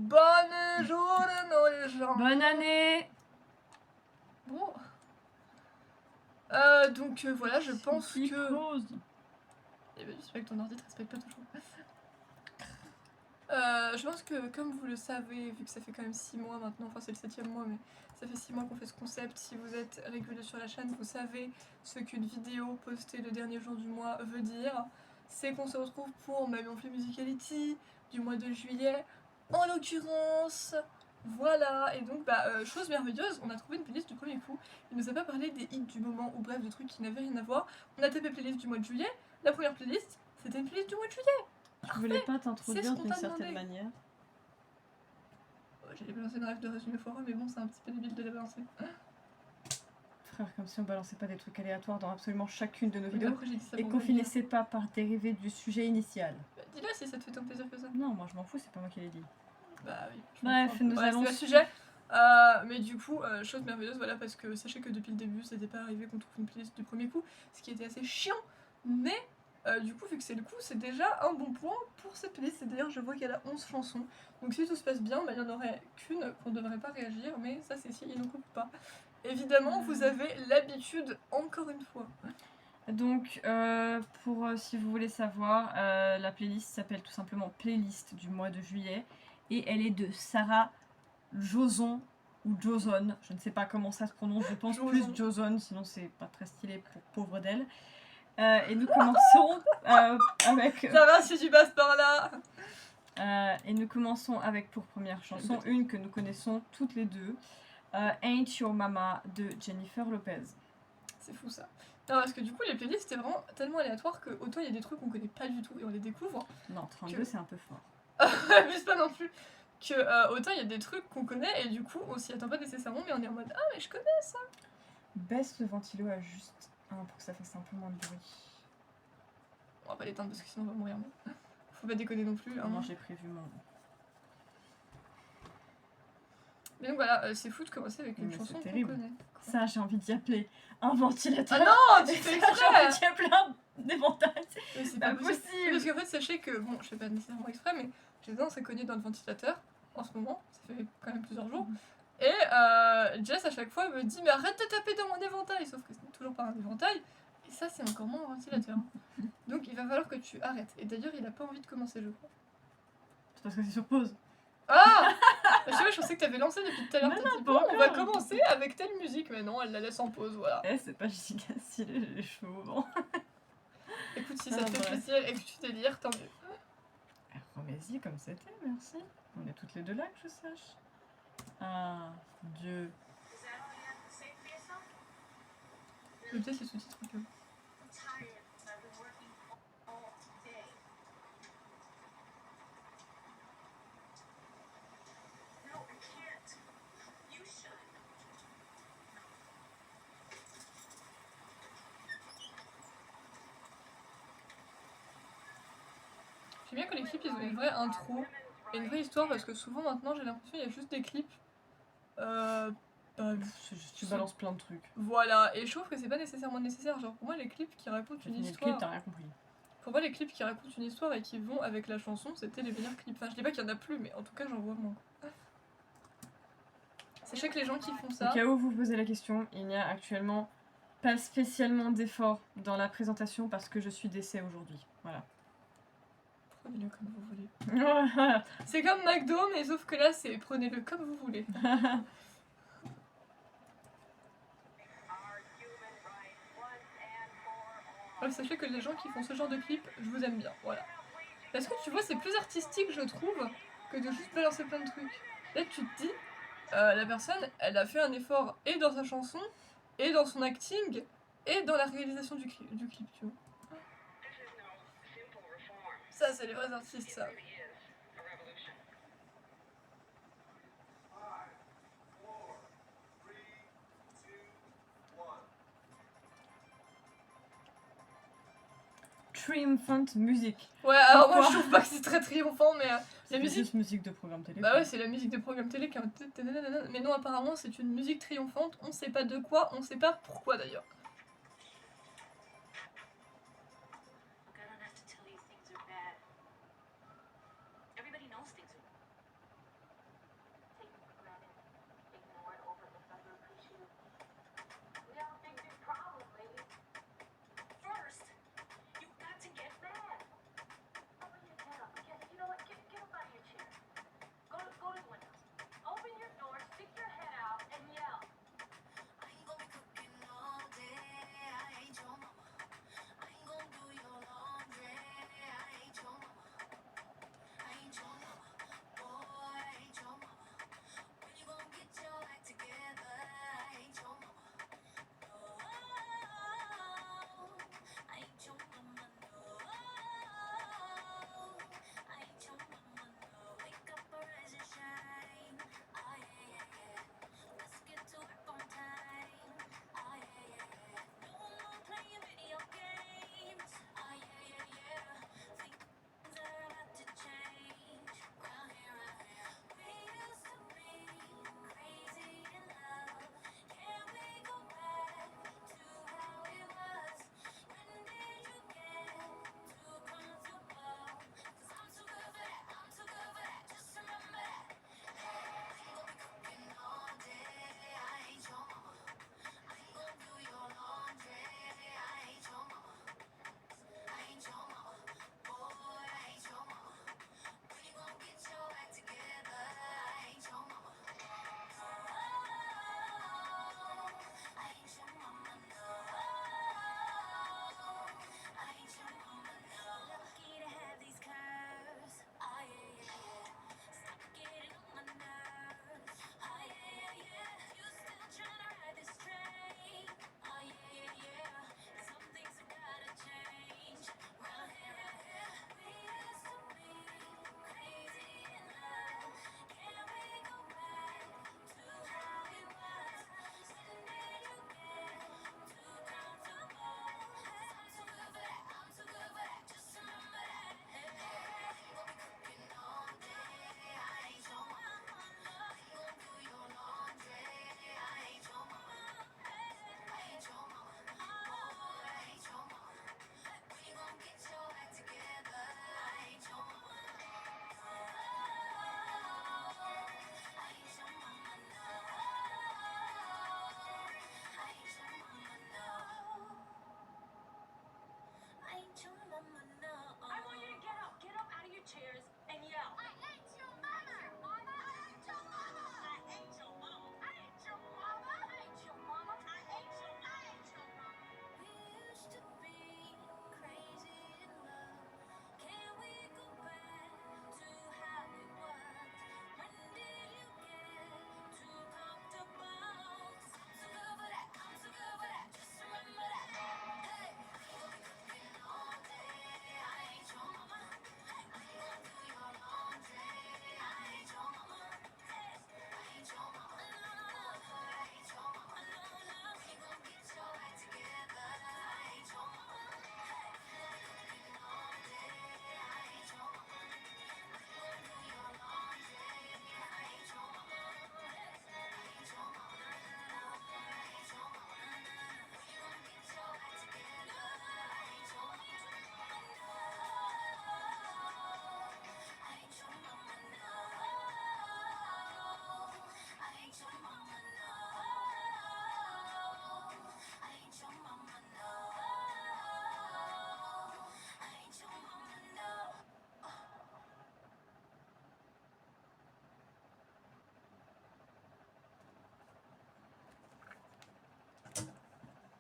Bonne journée les gens. Bonne année. Bon. Donc voilà, je pense que... Pause. Eh ben, j'espère que ton ordi te respecte pas toujours. Je pense que comme vous le savez, vu que ça fait quand même 6 mois maintenant, enfin c'est le 7e mois, mais ça fait 6 mois qu'on fait ce concept, si vous êtes régulier sur la chaîne, vous savez ce qu'une vidéo postée le dernier jour du mois veut dire. C'est qu'on se retrouve pour My Monthly Musicality du mois de juillet, en l'occurrence. Voilà, et donc chose merveilleuse, on a trouvé une playlist du premier coup. Il nous a pas parlé des hits du moment ou bref de trucs qui n'avaient rien à voir. On a tapé playlist du mois de juillet, la première playlist, c'était une playlist du mois de juillet. Je voulais pas t'introduire C'est ce qu'on d'une t'a certaine demandé. manière. J'allais balancer une rêve de résumé foireux, mais bon, c'est un petit peu débile de la balancer. Frère, comme si on balançait pas des trucs aléatoires dans absolument chacune de nos Mais vidéos après, j'ai dit ça et pour qu'on me le dire. finissait pas par dériver du sujet initial. Bah, dis-le si ça te fait tant plaisir que ça. Non, moi je m'en fous, c'est pas moi qui l'ai dit. Bah oui. Bref, nous allons... c'est le sujet. Mais du coup, chose merveilleuse, voilà, parce que sachez que depuis le début, c'était pas arrivé qu'on trouve une playlist du premier coup, ce qui était assez chiant, mais du coup, vu que c'est le coup, c'est déjà un bon point pour cette playlist. Et d'ailleurs, je vois qu'elle a 11 chansons, donc si tout se passe bien, bah, il n'y en aurait qu'une qu'on ne devrait pas réagir, mais ça, c'est si il n'en coupe pas. Évidemment, vous avez l'habitude, encore une fois. Donc, si vous voulez savoir, la playlist s'appelle tout simplement Playlist du mois de juillet et elle est de Sarah Joson ou Joson, je ne sais pas comment ça se prononce, je pense plus Joson, sinon c'est pas très stylé pour pauvre d'elle. Et nous commençons avec... Sarah, si tu passes par là. Et nous commençons avec pour première chanson une que nous connaissons toutes les deux, Ain't Your Mama de Jennifer Lopez. C'est fou ça. Non, parce que du coup, les playlists c'était vraiment tellement aléatoire que autant il y a des trucs qu'on connaît pas du tout et on les découvre. Non, 32 c'est un peu fort. Abuse pas non plus. Que autant il y a des trucs qu'on connaît et du coup on s'y attend pas nécessairement, mais on est en mode ah, mais je connais ça. Baisse le ventilo à juste 1 pour que ça fasse un peu moins de bruit. On va pas l'éteindre parce que sinon on va mourir. Faut pas déconner non plus. Hein. Moi j'ai prévu mon. Mais donc voilà, c'est fou de commencer avec une chanson qu'on connaît. Ça, j'ai envie d'y appeler un ventilateur. Ah non, tu fais exprès. J'ai envie d'y appeler un éventail. Mais c'est pas possible. Parce qu'en fait, sachez que, bon, je fais pas nécessairement exprès, mais j'ai tendance à cogner dans le ventilateur en ce moment. Ça fait quand même plusieurs jours. Et Jess, à chaque fois, me dit mais arrête de taper dans mon éventail. Sauf que ce n'est toujours pas un éventail. Et ça, c'est encore moins un ventilateur. Donc il va falloir que tu arrêtes. Et d'ailleurs, il a pas envie de commencer, je crois. C'est parce que c'est sur pause. Ah je pensais que t'avais lancé depuis tout à l'heure. Mais T'as non, dit pas bon, encore. on va commencer avec telle musique. Mais non, elle la laisse en pause, voilà. Eh, c'est pas Jessica Sil, j'ai les cheveux au vent. Écoute, si ça te fait plaisir et que tu délires, tant mieux. Remets-y comme c'était, merci. On est toutes les deux là, que je sache. Ah, Dieu. Je vais peut-être les sous-titres un peu. J'aime bien que les clips ils ont une vraie intro et une vraie histoire parce que souvent maintenant j'ai l'impression qu'il y a juste des clips. Tu balances plein de trucs. Voilà, et je trouve que c'est pas nécessairement nécessaire. Genre pour moi les clips qui racontent une histoire. T'as rien compris. Pour moi les clips qui racontent une histoire et qui vont avec la chanson, c'était les meilleurs clips. Enfin je dis pas qu'il y en a plus, mais en tout cas j'en vois moins. Sachez que les gens qui font ça. Au cas où vous posez la question, il n'y a actuellement pas spécialement d'effort dans la présentation parce que je suis décès aujourd'hui. Voilà. Prenez-le comme vous voulez. C'est comme McDo, mais sauf que là, c'est prenez-le comme vous voulez. Alors, sachez que les gens qui font ce genre de clip, je vous aime bien, voilà. Parce que tu vois, c'est plus artistique, je trouve, que de juste balancer plein de trucs. Là, tu te dis, la personne, elle a fait un effort et dans sa chanson, et dans son acting, et dans la réalisation du clip, tu vois. Ça, c'est les vrais artistes, ça. Triumphant music. Ouais, alors moi je trouve pas que c'est très triomphant, mais la musique. C'est juste musique de programme télé. Bah ouais, c'est la musique de programme télé qui est mais non, apparemment c'est une musique triomphante, on sait pas de quoi, on sait pas pourquoi d'ailleurs.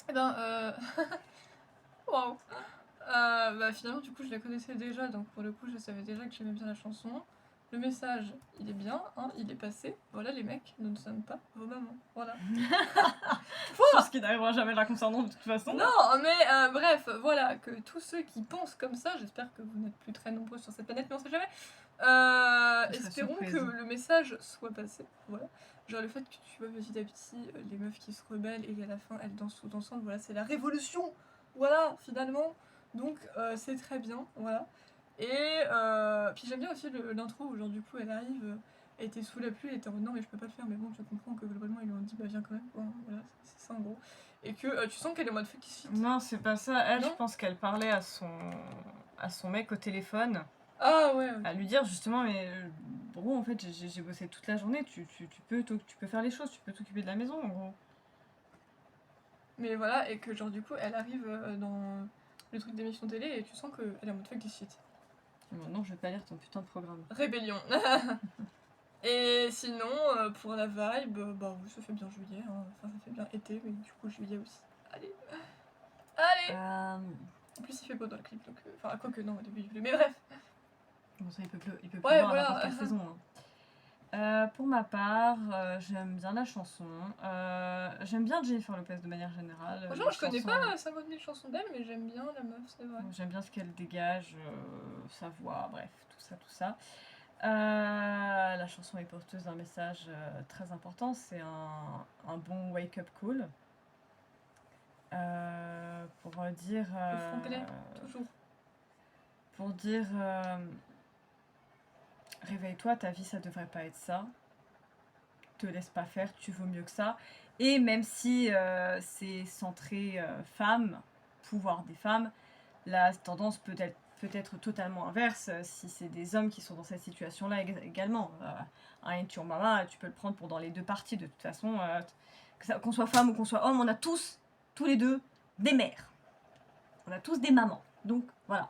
Eh ben, waouh. Bah finalement du coup je la connaissais déjà, donc pour le coup je savais déjà que j'aimais bien la chanson. Le message, il est bien, hein, il est passé. Voilà les mecs, nous ne sommes pas vos mamans. Voilà. Chose qui n'arrivera jamais la concernant de toute façon. Non, mais bref, voilà, que tous ceux qui pensent comme ça, j'espère que vous n'êtes plus très nombreux sur cette planète, mais on sait jamais. Ce serait Espérons surprise. que le message soit passé. Voilà. Genre le fait que tu vois petit à petit les meufs qui se rebellent et à la fin elles dansent toutes ensemble, voilà, c'est la révolution. Voilà, finalement. Donc c'est très bien, voilà. Et puis j'aime bien aussi l'intro où genre du coup elle arrive, elle était sous la pluie, elle était en mode non mais je peux pas le faire, mais bon tu comprends que globalement ils lui ont dit bah viens quand même, quoi. Voilà, c'est ça en gros. Et que tu sens qu'elle est en mode fuck this shit. Non, c'est pas ça. Elle, Non. je pense qu'elle parlait à son mec au téléphone, Ah ouais, ok. à lui dire justement, mais gros, en fait, j'ai bossé toute la journée, tu peux faire les choses, tu peux t'occuper de la maison, en gros. Mais voilà, et que genre du coup elle arrive dans le truc d'émission télé et tu sens qu'elle est en mode fuck this shit. Et maintenant, je vais pas lire ton putain de programme. Rébellion. Et sinon, pour la vibe, bah oui, ça fait bien juillet, hein. Enfin ça fait bien été, mais du coup juillet aussi. Allez. Allez. En plus il fait beau dans le clip, donc... Enfin, quoique non, au début il pleut, mais bref. Bon, ça, il peut Ouais, pleuvoir à voilà. n'importe quelle saison. Hein. Pour ma part, j'aime bien la chanson. J'aime bien Jennifer Lopez de manière générale. Franchement, je connais pas 50 000 chansons d'elle, mais j'aime bien la meuf, c'est vrai. J'aime bien ce qu'elle dégage, sa voix, bref, tout ça. La chanson est porteuse d'un message très important, c'est un bon wake-up call. Pour dire... Le franglais, toujours. Pour dire... réveille-toi, ta vie ça devrait pas être ça. Te laisse pas faire, tu vaux mieux que ça. Et même si c'est centré femme, pouvoir des femmes, la tendance peut être totalement inverse si c'est des hommes qui sont dans cette situation-là également. Un Your Mama, tu peux le prendre pour dans les deux parties de toute façon. Qu'on soit femme ou qu'on soit homme, on a tous les deux, des mères. On a tous des mamans. Donc, voilà.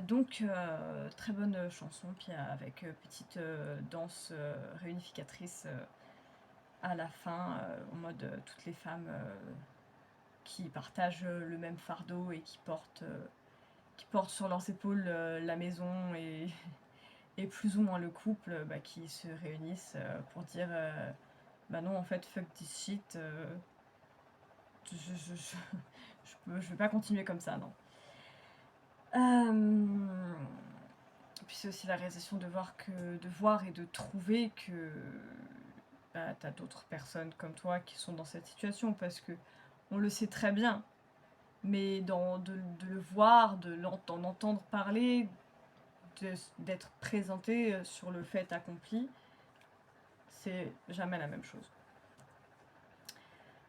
Donc, très bonne chanson, puis avec petite danse réunificatrice à la fin, en mode toutes les femmes qui partagent le même fardeau et qui portent sur leurs épaules la maison et plus ou moins le couple qui se réunissent pour dire bah non, en fait, fuck this shit, je vais pas continuer comme ça, non. Puis c'est aussi la réalisation de voir et de trouver que t'as d'autres personnes comme toi qui sont dans cette situation, parce que on le sait très bien, mais de le voir, d'en entendre parler, d'être présenté sur le fait accompli, c'est jamais la même chose.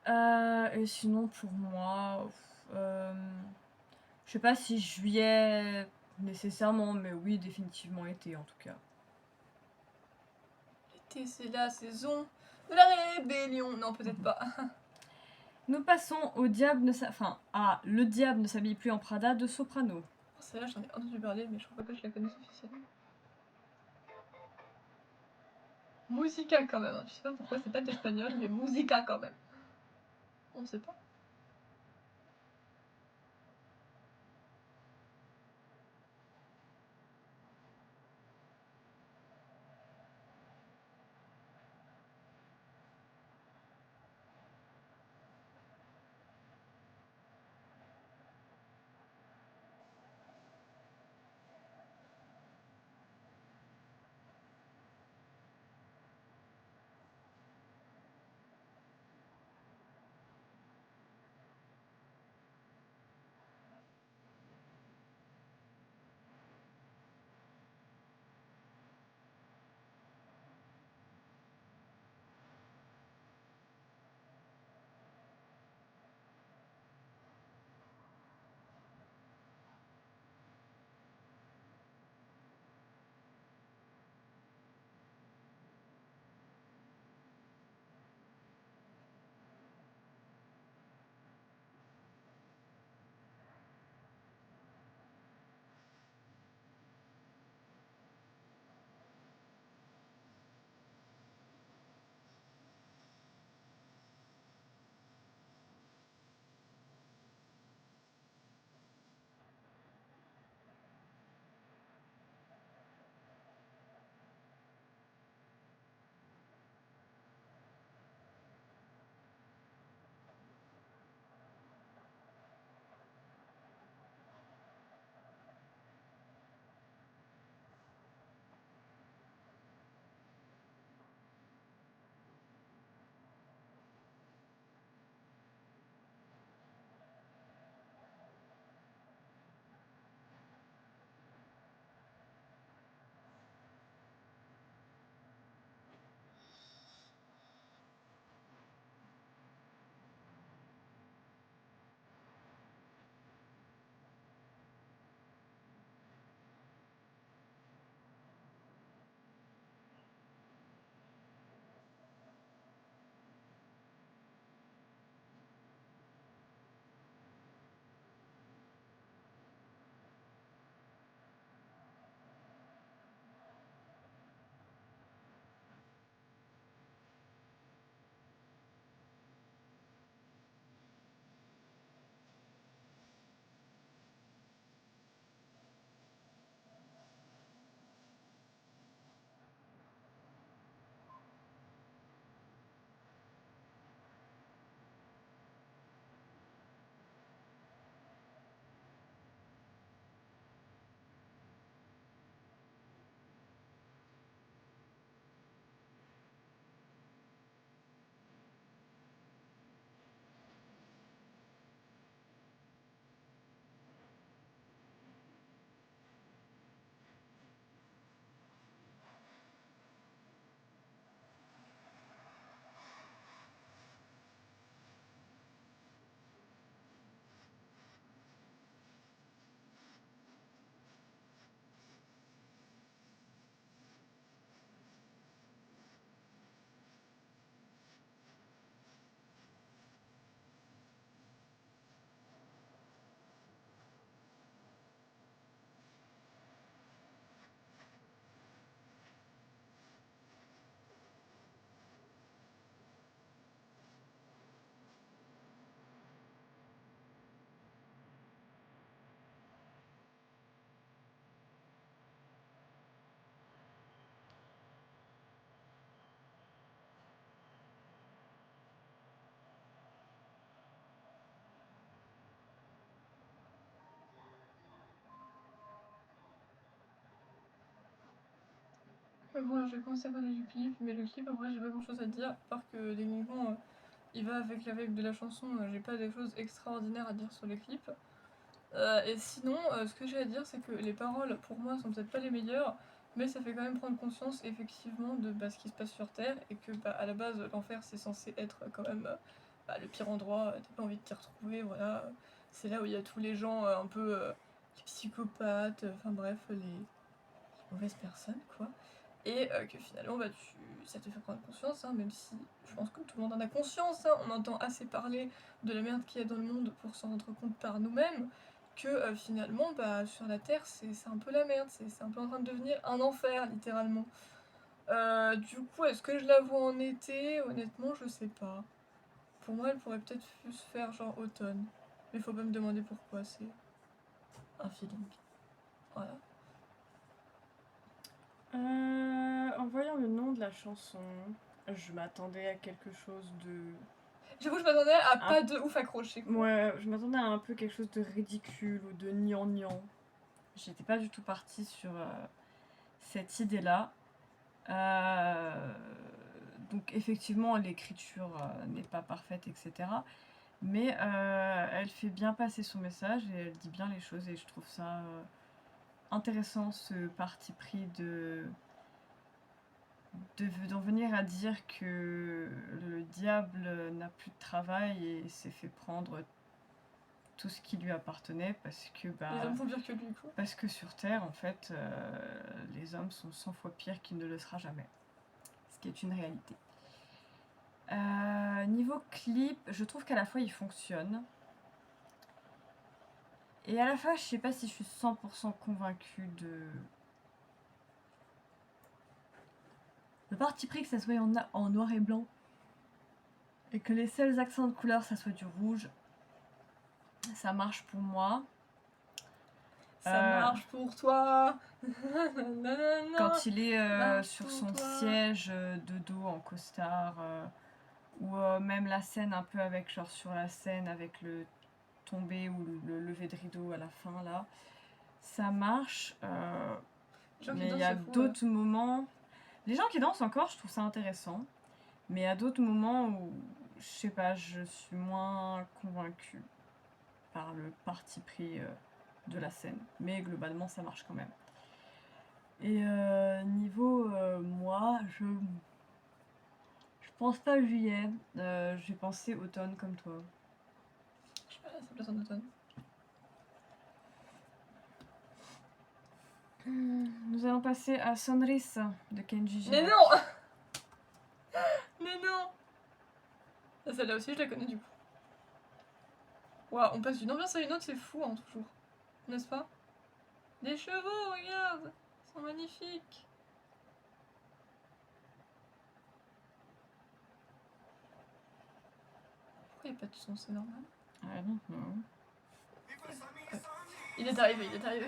Et sinon pour moi, je sais pas si juillet nécessairement, mais oui, définitivement été en tout cas. L'été, c'est la saison de la rébellion. Non, peut-être pas. Nous passons au Le diable ne s'habille plus en Prada de Soprano. Celle-là, j'en ai entendu parler, mais je crois pas que je la connaisse officiellement. Musica quand même. Je sais pas pourquoi c'est pas espagnol, mais musica quand même. On sait pas. Mais bon, je vais commencer à parler du clip, mais le clip, en vrai, j'ai pas grand chose à dire, à part que techniquement, il va avec la vibe de la chanson, j'ai pas des choses extraordinaires à dire sur le clip. Et sinon, ce que j'ai à dire, c'est que les paroles, pour moi, sont peut-être pas les meilleures, mais ça fait quand même prendre conscience, effectivement, de ce qui se passe sur Terre, et que, à la base, l'enfer, c'est censé être quand même le pire endroit, t'as pas envie de t'y retrouver, voilà. C'est là où il y a tous les gens un peu les psychopathes, enfin bref, les mauvaises personnes, quoi. Et que finalement, ça te fait prendre conscience, hein, même si je pense que tout le monde en a conscience, hein, on entend assez parler de la merde qu'il y a dans le monde pour s'en rendre compte par nous-mêmes, que finalement, sur la Terre, c'est un peu la merde, c'est un peu en train de devenir un enfer, littéralement. Du coup, est-ce que je la vois en été? Honnêtement, je sais pas. Pour moi, elle pourrait peut-être se faire genre automne. Mais faut pas me demander pourquoi, c'est un feeling. Voilà. En voyant le nom de la chanson, je m'attendais à quelque chose de... J'avoue, je m'attendais à pas de ouf accroché. Ouais, je m'attendais à un peu quelque chose de ridicule ou de gnangnan. J'étais pas du tout partie sur cette idée-là. Donc effectivement, l'écriture n'est pas parfaite, etc. Mais elle fait bien passer son message et elle dit bien les choses et je trouve ça intéressant, ce parti pris d'en venir à dire que le diable n'a plus de travail et s'est fait prendre tout ce qui lui appartenait parce que les hommes font pire que lui, quoi. Parce que sur Terre, en fait, les hommes sont 100 fois pires qu'il ne le sera jamais. Ce qui est une réalité. Niveau clip, je trouve qu'à la fois il fonctionne. Et à la fois, je sais pas si je suis 100% convaincue de... Le parti pris que ça soit en noir et blanc. Et que les seuls accents de couleur, ça soit du rouge. Ça marche pour moi. Ça marche pour toi. Quand il est sur son siège de dos en costard, ou même la scène un peu avec, genre sur la scène avec le tombé ou le lever de rideau à la fin là, ça marche. Mais il y a d'autres moments. Les gens qui dansent encore, je trouve ça intéressant. Mais il y a d'autres moments où, je sais pas, je suis moins convaincue par le parti pris de la scène. Mais globalement, ça marche quand même. Et niveau moi, je pense pas juillet. J'ai pensé automne comme toi. Je sais pas, ça place en automne. Nous allons passer à Sonrisa de Kenji Girac. Mais non. Mais non. Celle-là aussi, je la connais du coup. Waouh, on passe d'une ambiance à une autre, c'est fou, hein, toujours. N'est-ce pas? Des chevaux, regarde. Ils sont magnifiques. Pourquoi il n'y a pas de son? C'est normal. I don't know. Il est arrivé, il est arrivé.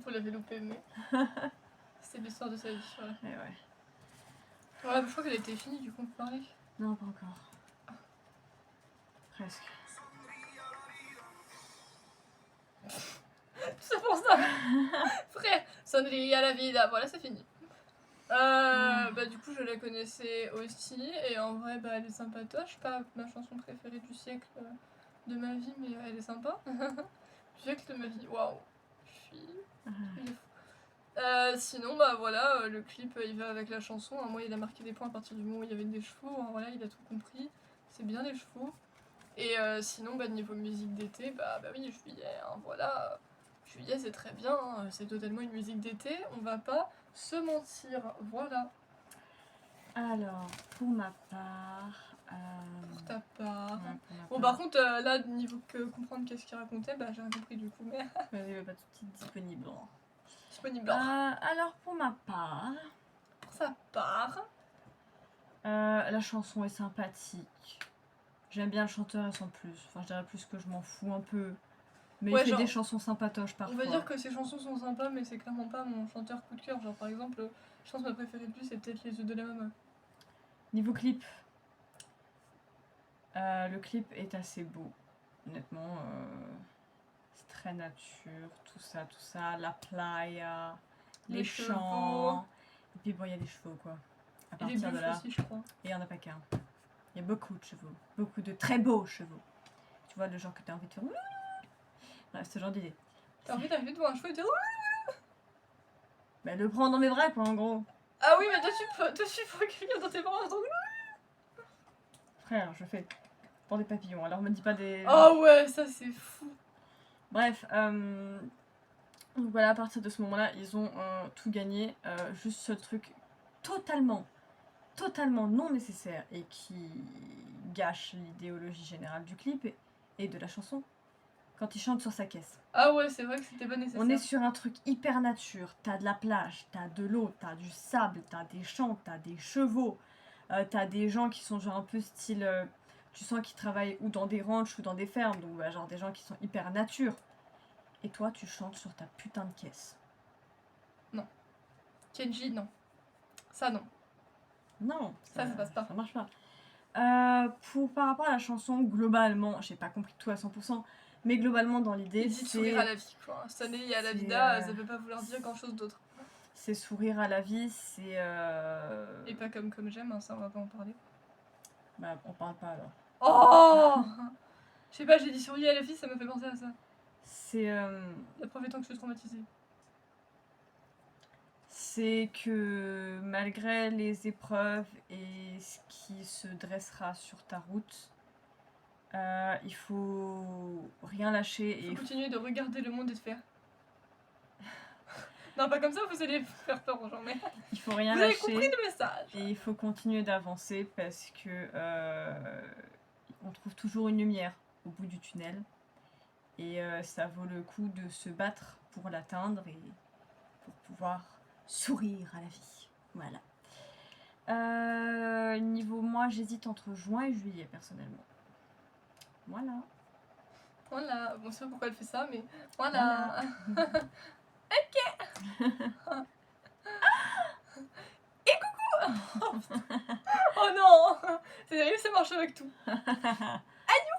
Vous l'avez loupé, mais c'est l'histoire de sa vie. Voilà. Mais ouais. Ouais, je crois qu'elle était finie, du coup, on peut parler. Non, pas encore. Presque. C'est pour ça. Frère, sonnerie à la vida, voilà, c'est fini. Bah du coup je la connaissais aussi et en vrai bah elle est sympatoche, pas ma chanson préférée du siècle de ma vie mais elle est sympa. Du siècle de ma vie, waouh, je suis... il est fou. Sinon bah voilà, le clip il va avec la chanson, hein. Moi il a marqué des points à partir du moment où il y avait des chevaux, hein. Voilà il a tout compris, c'est bien les chevaux. Et sinon bah niveau musique d'été, bah oui juillet, hein, voilà. Juillet c'est très bien, hein. C'est totalement une musique d'été, on va pas se mentir, voilà. Alors, pour ma part... Pour ta part. ouais, pour ma Bon part. par contre là niveau que comprendre qu'est-ce qu'il racontait, bah j'ai rien compris du coup, mais Il n'y avait pas tout de suite disponible. disponible. Alors, pour ma part... Pour sa part. la chanson est sympathique. J'aime bien le chanteur et sans plus. Enfin, je dirais plus que je m'en fous un peu. Mais Ouais, il fait genre, des chansons sympatoches parfois. On va dire que ses chansons sont sympas, mais c'est clairement pas mon chanteur coup de cœur. Genre par exemple, je pense que ma préférée de lui c'est peut-être Les Yeux de la Maman. Niveau clip, le clip est assez beau. Honnêtement, c'est très nature, tout ça, la playa, les champs. Et puis bon, il y a des chevaux quoi. À Et des partir de buffles là, aussi je crois. et il n'y en a pas qu'un. Il y a beaucoup de chevaux, beaucoup de très beaux chevaux. Tu vois, le genre que tu as envie de faire. Bref, ce genre d'idée. T'as envie d'arriver devant un cheveu et de dire Bah, le prends dans mes bras quoi, en gros. ah oui mais toi tu prends quelqu'un dans tes bras donc... Frère, je fais pour des papillons, alors me dis pas des... Oh ouais ça c'est fou. Bref, donc voilà, à partir de ce moment-là, ils ont tout gagné. Juste ce truc totalement non nécessaire et qui gâche l'idéologie générale du clip et de la chanson, quand il chante sur sa caisse. Ah ouais c'est vrai que c'était pas nécessaire. On est sur un truc hyper nature, t'as de la plage, t'as de l'eau, t'as du sable, t'as des champs, t'as des chevaux, t'as des gens qui sont genre un peu style... tu sens qu'ils travaillent ou dans des ranchs ou dans des fermes, donc bah, genre des gens qui sont hyper nature. Et toi, tu chantes sur ta putain de caisse. Kenji non. Ça non. Non, Ça passe pas. Ça marche pas. Par rapport à la chanson, globalement, j'ai pas compris tout à 100%, mais globalement dans l'idée, Il dit de sourire à la vie quoi. Sonnerie à la vida, ça peut pas vouloir dire grand chose d'autre. C'est sourire à la vie, c'est... Et pas comme j'aime, hein, ça on va pas en parler. Bah, on parle pas alors. Oh je sais pas, j'ai dit sourire à la vie, ça me fait penser à ça. C'est... La preuve étant que je suis traumatisée. c'est que malgré les épreuves et ce qui se dressera sur ta route, il faut rien lâcher Il et faut continuer de regarder le monde et de faire. Non, pas comme ça, vous allez faire peur aux gens, mais. il faut rien Vous avez lâcher compris le message. et il faut continuer d'avancer parce que on trouve toujours une lumière au bout du tunnel et ça vaut le coup de se battre pour l'atteindre et pour pouvoir sourire à la vie. Voilà. Niveau moi, j'hésite entre juin et juillet personnellement. Voilà. Voilà, bon, je sais pas pourquoi elle fait ça, mais voilà. Ok. Et coucou. Oh non. C'est terrible, ça marche avec tout. Adieu.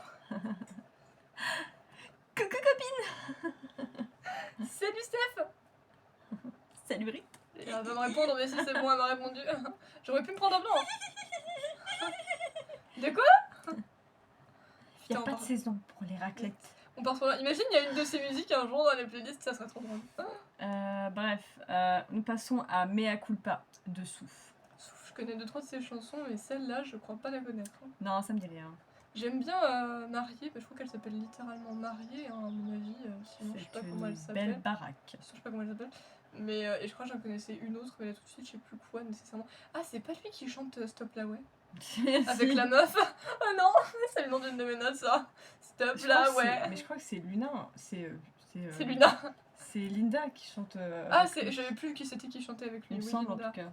Coucou copine. Salut Steph. Salut Brit. Elle va me répondre, mais si c'est bon, elle m'a répondu. J'aurais pu me prendre un blanc. De quoi? Il n'y a Putain, pas de saison pour les raclettes. on part sur là. Imagine, il y a une de ces musiques un jour dans les playlists, ça serait trop drôle. Bref. Bref, nous passons à Mea Culpa de Souf. Je connais 2-3 de ses chansons, mais celle-là, je crois pas la connaître. Non, ça me dit rien. J'aime bien Mariée, mais je crois qu'elle s'appelle littéralement Mariée, hein, à mon avis. Sinon, je sais pas C'est comment elle une s'appelle. belle baraque. Je sais pas comment elle s'appelle. Mais et je crois que j'en connaissais une autre, mais là tout de suite, je sais plus quoi nécessairement. Ah, c'est pas lui qui chante Stop là, ouais. Avec Si. la meuf. Oh non, c'est le nom d'une de mes notes, ça. Stop Je là, crois que c'est- ouais. Mais je crois que c'est Luna. C'est Luna. C'est Linda qui chante. Ah, avec lui. j'avais plus qui c'était qui chantait avec lui. Il me Oui, semble en Linda. tout cas.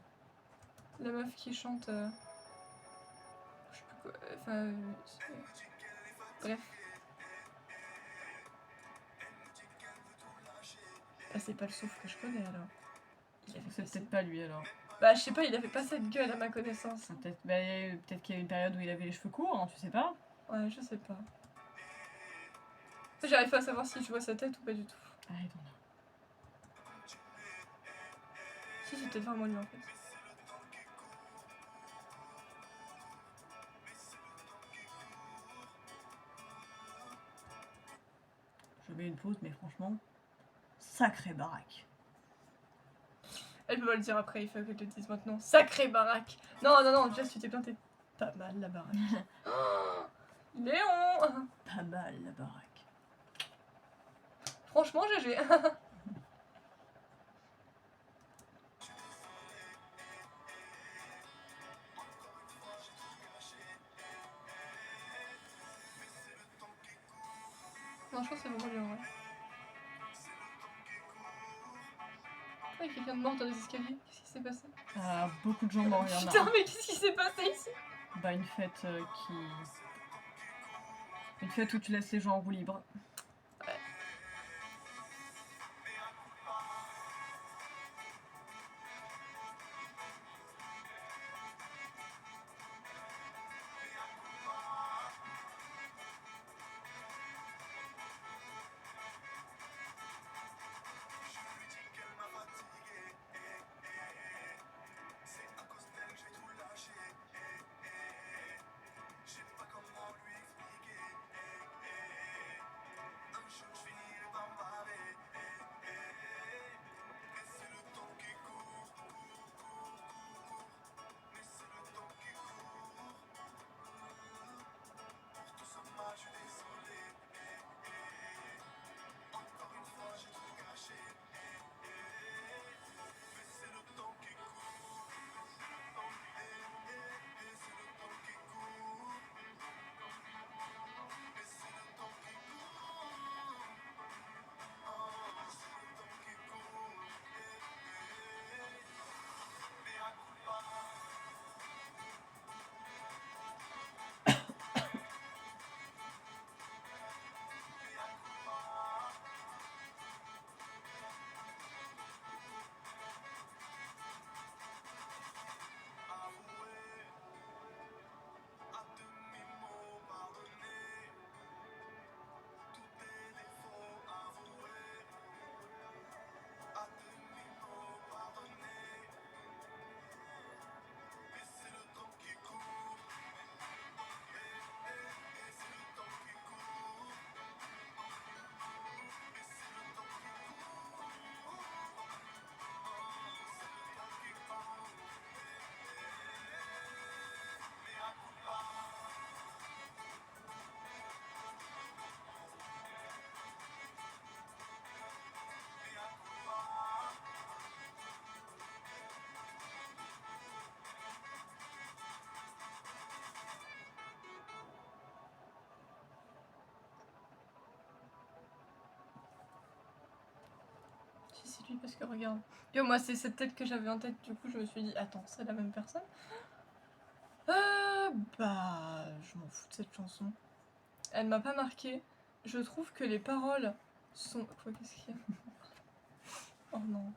La meuf qui chante. Je sais plus quoi. Enfin. Bref. Ah, c'est pas le souffle que je connais alors. Il avait C'est pas peut-être pas lui alors. Bah, je sais pas, il avait pas cette gueule à ma connaissance. Peut-être qu'il y a eu une période où il avait les cheveux courts, hein, tu sais pas. Ouais, je sais pas. J'arrive pas à savoir si je vois sa tête ou pas du tout. I don't know. Si, c'est peut-être vraiment lui en fait. Je mets une pause, mais franchement, sacrée baraque. Elle peut pas le dire après, il faut qu'elle le dise maintenant. Sacrée baraque. Non, non, non, Jess, tu t'es planté. Pas mal la baraque. Oh, Léon. Pas mal la baraque. Franchement, GG. Non, je pense que c'est vraiment lui en vrai. Ah, il y a quelqu'un de mort dans les escaliers. Qu'est-ce qui s'est passé? Ah, beaucoup de gens morts, il y en a Putain, un. mais qu'est-ce qui s'est passé ici? Bah, une fête qui. Une fête où tu laisses les gens en roue libre. Si, c'est lui parce que regarde. Yo, moi, c'est cette tête que j'avais en tête, du coup, je me suis dit, attends, c'est la même personne? Bah, je m'en fous de cette chanson. Elle m'a pas marqué. Je trouve que les paroles sont. Quoi, qu'est-ce qu'il y a? Oh non.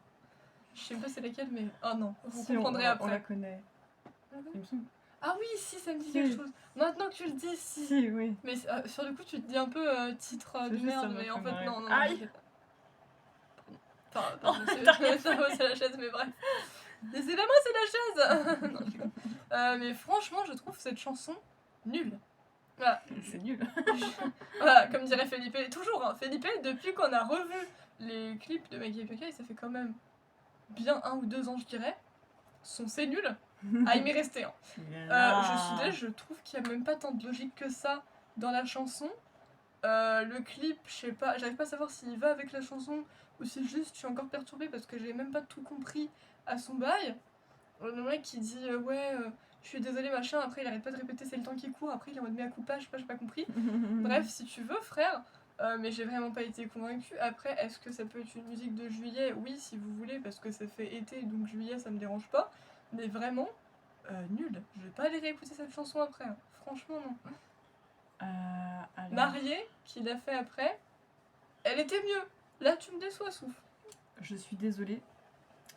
Je sais pas c'est laquelle, mais. Oh non, vous Si, comprendrez on après. la connaît. Ah oui. Il me semble. Ah oui, si, ça me dit Si. quelque chose. Maintenant que tu le dis, si. Si, oui. Mais sur le coup, tu te dis un peu titre C'est de juste, ça merde, m'a mais en fait fait, marrer. non, non, Aïe. t'inquiète pas. Pardon, Oh, c'est t'as rien c'est la chaise, mais bref. Décidément, c'est la chaise. Non, je rigole. Mais franchement, je trouve cette chanson nulle. Voilà. C'est nul. Voilà, comme dirait Felipe, toujours, hein, Felipe, depuis qu'on a revu les clips de Maggie et Pioca, ça fait quand même bien 1 ou 2 ans, je dirais. C'est nul. Ah, il m'est resté. Hein. Je suis désolée, je trouve qu'il n'y a même pas tant de logique que ça dans la chanson. Le clip, je sais pas, j'arrive pas à savoir s'il va avec la chanson ou si juste je suis encore perturbée parce que j'ai même pas tout compris à son bail. Le mec qui dit ouais, je suis désolée machin, après il arrête pas de répéter c'est le temps qui court, après il est en mode mea culpa, je sais pas, j'ai pas compris. Bref, si tu veux, frère, mais j'ai vraiment pas été convaincue. Après, est-ce que ça peut être une musique de juillet? Oui, si vous voulez, parce que ça fait été, donc juillet ça me dérange pas. Mais vraiment, nul. Je vais pas aller réécouter cette chanson après. Hein. Franchement, non. Alors... Mariée, qui l'a fait après, elle était mieux. Là, tu me déçois, Souf. Je suis désolée,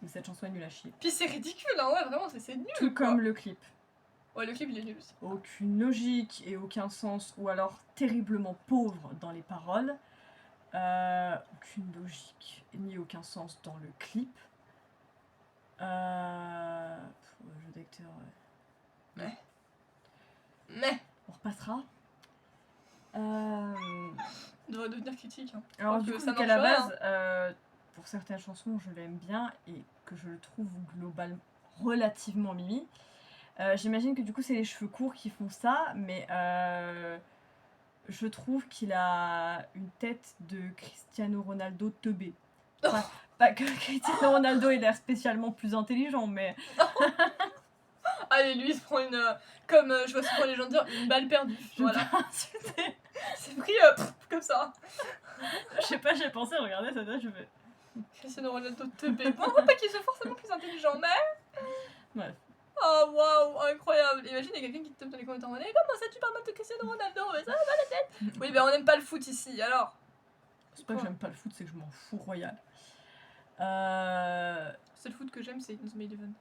mais cette chanson est nulle à chier. Puis c'est ridicule, hein, ouais, vraiment, c'est nul. Tout quoi. comme le clip. Ouais, le clip il est nul aussi. Aucune logique et aucun sens, ou alors terriblement pauvre dans les paroles. Aucune logique ni aucun sens dans le clip. Le jeu d'acteur, ouais. Mais On repassera. devrait devenir critique. Hein. Alors du que coup, ça vu qu'à la marche base, pour certaines chansons, je l'aime bien et que je le trouve globalement relativement mimi. J'imagine que du coup, c'est les cheveux courts qui font ça, mais je trouve qu'il a une tête de Cristiano Ronaldo teubé. Pas que Cristiano Ronaldo il a l'air spécialement plus intelligent, mais Allez, lui il se prend une. Comme je vois souvent les gens dire, une balle perdue. je Voilà. veux pas insulter. C'est pris comme ça. Je sais pas, j'ai pensé regarder ça, je fais. Cristiano Ronaldo teubé. Bon, on voit pas qu'il soit forcément plus intelligent, mais. Bref. Oh waouh, incroyable. Imagine, il y a quelqu'un qui te tape dans les commentaires en mode comment ça tu parles mal de Cristiano Ronaldo, mais ça va pas la tête. Oui, ben on aime pas le foot ici, alors. C'est pas que j'aime pas le foot, c'est que je m'en fous royal. C'est le foot que j'aime, c'est Inzuma Eleven.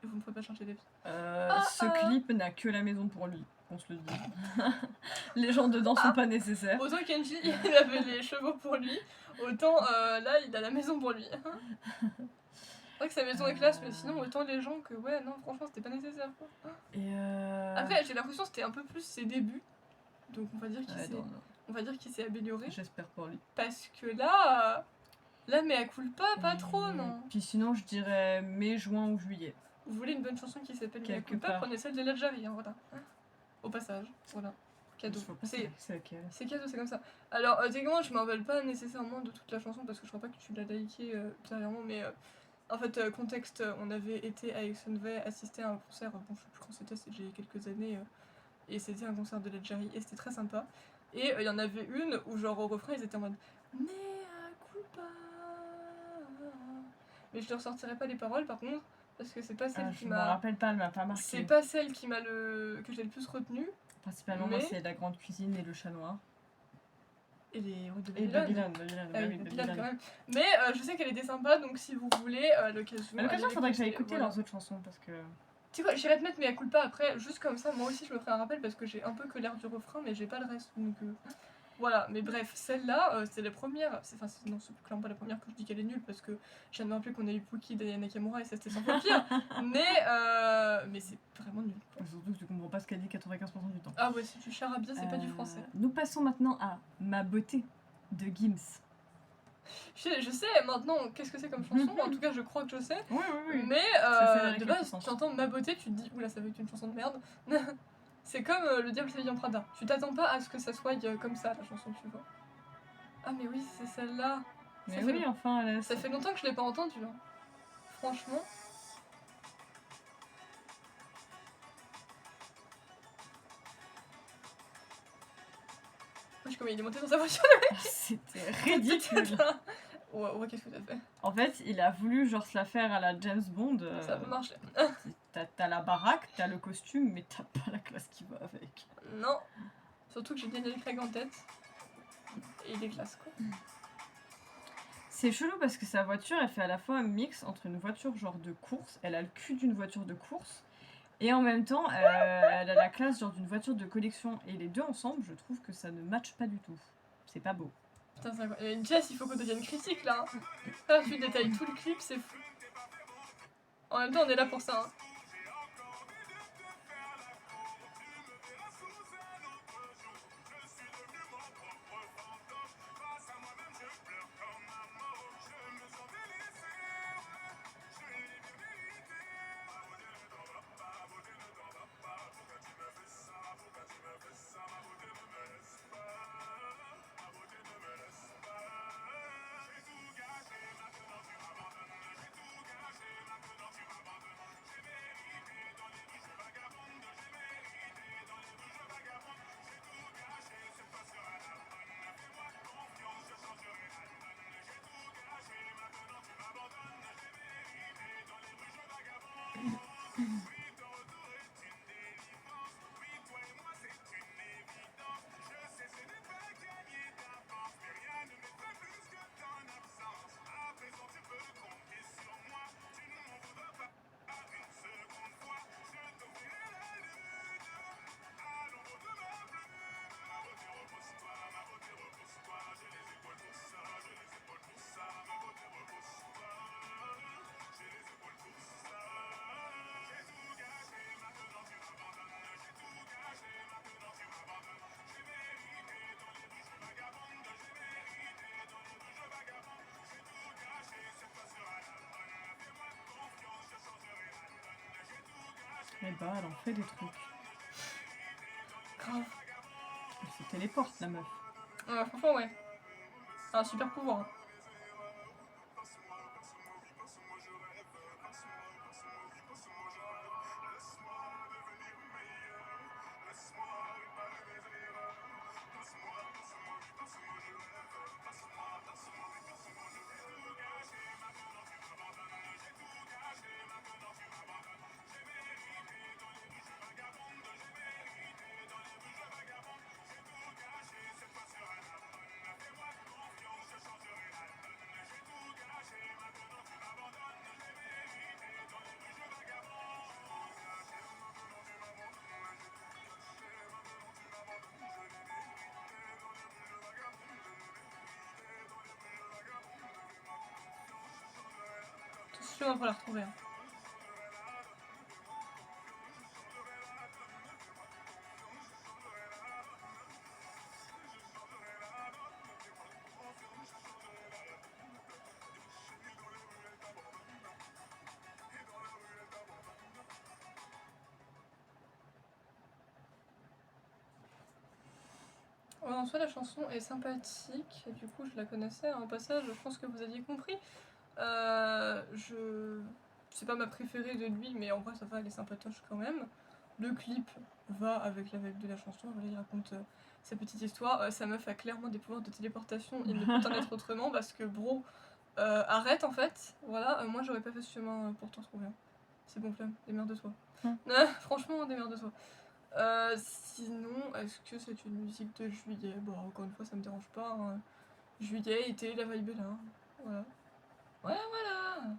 Et vous me ferez pas changer d'avis. Ce clip n'a que la maison pour lui, on se le dit. Les gens dedans sont pas nécessaires. Autant Kenji, il avait les chevaux pour lui, autant là, il a la maison pour lui. C'est vrai que sa maison est classe, mais sinon, autant les gens que, ouais, non, franchement, c'était pas nécessaire. Quoi. Après, j'ai l'impression que c'était un peu plus ses débuts, donc on va dire qu'il s'est amélioré. J'espère pour lui. Parce que là, mea culpa, pas trop, non. Puis sinon, je dirais mai, juin ou juillet. Vous voulez une bonne chanson qui s'appelle Mea Quelque culpa, part. prenez celle de l'Algérie, hein, voilà. Au passage, voilà. Cadeau. Je vois pas c'est laquelle. C'est cadeau, c'est comme ça. Alors, techniquement, je me rappelle pas nécessairement de toute la chanson parce que je crois pas que tu l'as liké ultérieurement, mais en fait, contexte, on avait été avec Sunvey assister à un concert, bon, je sais plus quand c'était il y a quelques années, et c'était un concert de l'Algérie et c'était très sympa. Et il y en avait une où, genre, au refrain, ils étaient en mode Mea culpa. Mais je te ressortirai pas les paroles par contre, parce que c'est pas celle qui Je me m'a. rappelle pas, elle m'a pas marqué. C'est pas celle qui m'a que j'ai le plus retenu. Principalement, moi, c'est la grande cuisine et le chat noir. Et les rues de Et Babylone. Babylone. Quand même. Mais je sais qu'elle était sympa, donc si vous voulez, à l'occasion. À l'occasion, faudrait que j'aille écouter leurs autres chansons parce que. Tu sais quoi, j'irai te mettre Mea culpa après, juste comme ça, moi aussi je me ferai un rappel parce que j'ai un peu que l'air du refrain, mais j'ai pas le reste. Donc voilà, mais bref, celle-là, c'est la première. Non, c'est clairement pas la première que je dis qu'elle est nulle parce que je viens de me rappeler qu'on a eu Pookie d'Aya Nakamura et ça c'était 100 fois pire. mais c'est vraiment nul. Surtout que tu comprends pas ce qu'elle dit 95% du temps. Ah ouais, si tu charabia, c'est pas du français. Nous passons maintenant à Ma beauté de Gims. Je sais maintenant qu'est-ce que c'est comme chanson, en tout cas je crois que je sais. Oui. Mais C'est de base, tu entends Ma beauté, tu te dis oula, ça va être une chanson de merde. C'est comme Le diable s'habille en Prada. Tu t'attends pas à ce que ça soit comme ça la chanson, tu vois. Ah, mais oui, c'est celle-là. Mais oui, enfin, ça fait longtemps que je l'ai pas entendue. Hein. Franchement. Wesh, comment il est monté dans sa voiture, le mec. C'était ridicule. Ouais, qu'est-ce que t'as fait? En fait, il a voulu genre se la faire à la James Bond. Ça a pas marché. T'as la baraque, t'as le costume, mais t'as pas la classe qui va avec. Non. Surtout que j'ai Daniel Craig en tête. Et il est classe, quoi. C'est chelou parce que sa voiture, elle fait à la fois un mix entre une voiture genre de course, elle a le cul d'une voiture de course, et en même temps, elle a la classe genre d'une voiture de collection. Et les deux ensemble, je trouve que ça ne matche pas du tout. C'est pas beau. Putain, c'est incroyable. Jess, il faut qu'on devienne critique là. Là, tu détailles tout le clip, c'est fou. En même temps, on est là pour ça. Hein. Et bah, elle en fait des trucs. Grave. Elle se téléporte, la meuf. Franchement, ouais. C'est un super pouvoir. Hein. Tout ce chemin pour la retrouver. Hein. Ouais, en soi, la chanson est sympathique, et du coup, je la connaissais. En passage, je pense que vous aviez compris. Je... C'est pas ma préférée de lui, mais en vrai, ça va, elle est sympatoche quand même. Le clip va avec la vibe de la chanson. Voilà, il raconte sa petite histoire. Sa meuf a clairement des pouvoirs de téléportation. Il ne peut en être autrement parce que, bro, arrête en fait. Voilà, moi, j'aurais pas fait ce chemin pour t'en trouver. Hein. C'est bon, flemme, démerde-toi. Franchement, démerde-toi. Sinon, est-ce que c'est une musique de juillet? Bon, encore une fois, ça me dérange pas. Hein. Juillet, été, la vibe est là. Voilà. Voilà, voilà.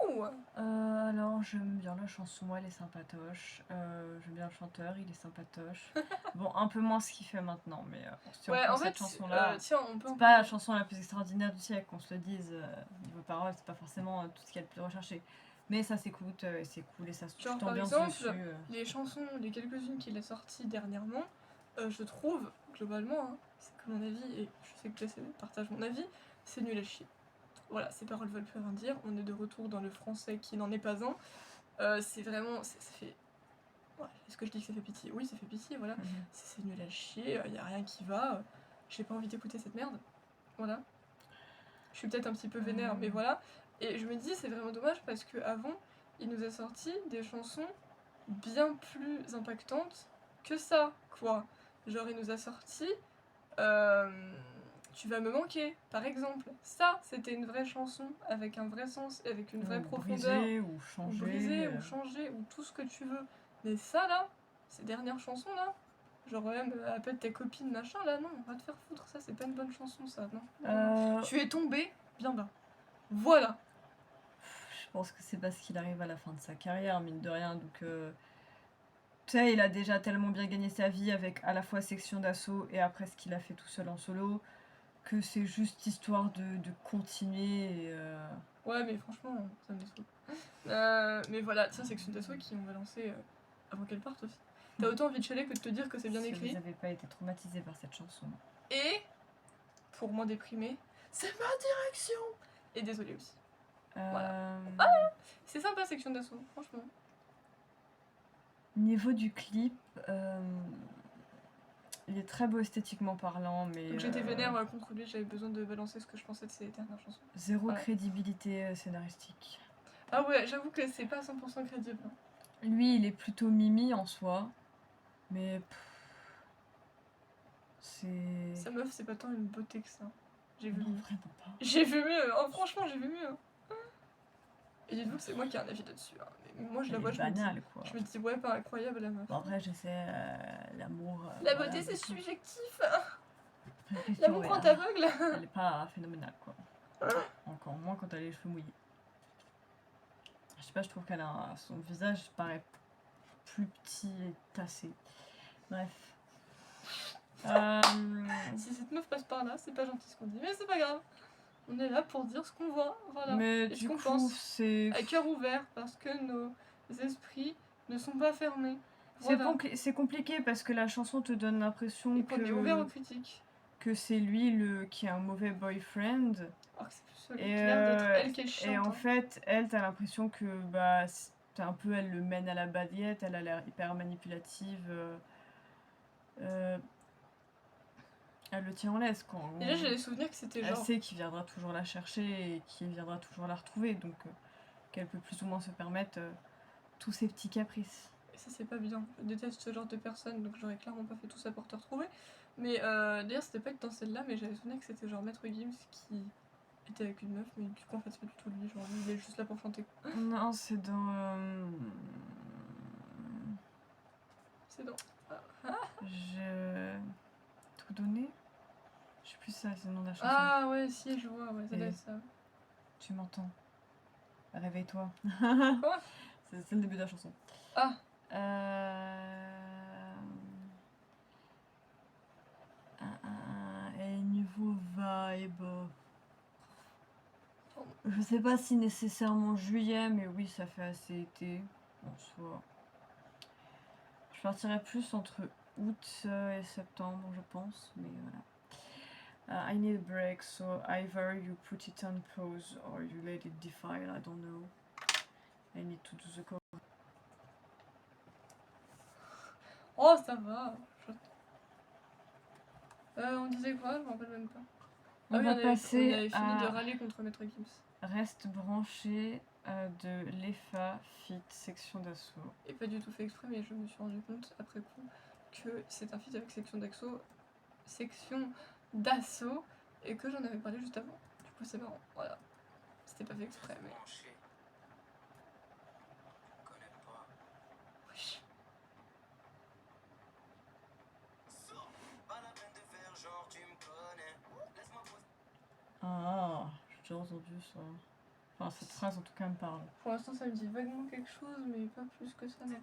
Ouh. Alors, j'aime bien la chanson, elle est sympatoche. J'aime bien le chanteur, il est sympatoche. Bon, un peu moins ce qu'il fait maintenant, mais si on Ouais, prend en fait, cette chanson-là, tiens, on peut. c'est pas la chanson la plus extraordinaire du siècle, qu'on se le dise. Niveau parole, c'est pas forcément tout ce qu'il y a de plus recherché. Mais ça s'écoute, c'est cool et ça se Genre, tu par t'ambiances exemple, dessus. les chansons, les quelques-unes qu'il a sorties dernièrement, je trouve, globalement, hein, c'est que mon avis, et je sais que Jess partage mon avis, c'est nul à chier. Voilà, ces paroles veulent plus rien dire. On est de retour dans le français qui n'en est pas un. C'est vraiment. Ça fait. Ouais, est-ce que je dis que ça fait pitié? Oui, ça fait pitié, voilà. C'est nul à chier, y a rien qui va. J'ai pas envie d'écouter cette merde. Voilà. Je suis peut-être un petit peu vénère, mais voilà. Et je me dis, c'est vraiment dommage parce qu'avant, il nous a sorti des chansons bien plus impactantes que ça, quoi. Genre, il nous a sorti. Tu vas me manquer, par exemple. Ça, c'était une vraie chanson avec un vrai sens, avec une vraie profondeur. Briser ou changer. Ou briser, ou changer, ou tout ce que tu veux. Mais ça, là, ces dernières chansons, là, genre même appelle tes copines, machin, là, non, va te faire foutre, ça, c'est pas une bonne chanson, ça, non. Tu es tombé bien bas. Voilà. Je pense que c'est parce qu'il arrive à la fin de sa carrière, mine de rien, donc... Tu sais, il a déjà tellement bien gagné sa vie avec à la fois Section d'Assaut et après ce qu'il a fait tout seul en solo, que c'est juste histoire de continuer. Ouais, mais franchement, ça me déçoit. Mais voilà, tiens, Section d'Assaut qui on va lancer avant qu'elle parte aussi. T'as autant envie de chialer que de te dire que c'est bien écrit. Si vous n'avez pas été traumatisé par cette chanson. Et, pour moins déprimé, c'est ma direction. Et désolé aussi. Voilà. C'est sympa, Section d'Assaut, franchement. Niveau du clip, il est très beau esthétiquement parlant, mais... Donc j'étais vénère contre lui, j'avais besoin de balancer ce que je pensais de ses dernières chansons. Zéro crédibilité scénaristique. Ah ouais, j'avoue que c'est pas 100% crédible. Hein. Lui, il est plutôt mimi en soi, mais... c'est... Sa meuf, c'est pas tant une beauté que ça. J'ai vu Non, mieux. vraiment pas. J'ai vu mieux, oh, franchement, j'ai vu mieux. Et dites-vous que c'est moi qui ai un avis là-dessus. Hein. Mais moi, je la Elle vois, est banale, quoi. je me dis, ouais, pas incroyable la meuf. Bon, après, je sais, l'amour... La voilà, beauté, c'est mais tout. subjectif. Après, question, L'amour ouais, rend hein. aveugle. Elle est pas phénoménale, quoi. Encore moins quand elle a les cheveux mouillés. Je sais pas, je trouve qu'elle a son visage paraît plus petit et tassé. Bref. Si cette meuf passe par là, c'est pas gentil ce qu'on dit, mais c'est pas grave. On est là pour dire ce qu'on voit, voilà. Mais Et ce du qu'on coup, pense. c'est... À cœur ouvert, parce que nos esprits ne sont pas fermés. C'est Voilà. c'est compliqué parce que la chanson te donne l'impression Et qu'on est ouvert aux que critiques. c'est lui qui a un mauvais boyfriend. Alors que c'est plus celui Et, qui a l'air d'être elle qui est chiante. et en hein. fait, elle, t'as l'impression que bah, c'est un peu, elle le mène à la baguette, elle a l'air hyper manipulative. Elle le tient en laisse, quoi. Déjà, j'ai les souvenirs que c'était Elle genre. sait qu'il viendra toujours la chercher et qu'il viendra toujours la retrouver, donc qu'elle peut plus ou moins se permettre tous ses petits caprices. Et ça, c'est pas bien. Je déteste ce genre de personnes, donc j'aurais clairement pas fait tout ça pour te retrouver. Mais d'ailleurs, c'était pas dans celle-là, mais j'avais souvenir que c'était genre Maître Gims qui était avec une meuf, mais du coup, en fait, c'est pas du tout lui. Genre, lui, il est juste là pour chanter. Non, c'est dans... C'est dans. Je... Tout donné. Je sais plus ça, c'est le nom de la chanson. Ah ouais, si, je vois, ouais, ça doit Et- être ça. Tu m'entends. Réveille-toi. Quoi C'est le début de la chanson. Ah, Et niveau vibe... Je sais pas si nécessairement juillet, mais oui, ça fait assez été. En soi. Je partirais plus entre août et septembre, je pense, mais voilà. I need a break, so either you put it on pause or you let it defile, I don't know. I need to do the call. oh, ça va. On disait quoi? Je m'en rappelle même pas. On va on passer avait fini de à râler contre Maître Gims. Reste branché de l'EFA Fit Section d'Assaut. Et pas du tout fait exprès, mais je me suis rendu compte après coup que c'est un feat avec section d'assaut et que j'en avais parlé juste avant. Du coup, c'est marrant. Voilà. C'était pas fait exprès, mais. Wesh. Ah, j'ai déjà entendu ça. Enfin, cette phrase en tout cas me parle. Pour l'instant, ça me dit vaguement quelque chose, mais pas plus que ça, non.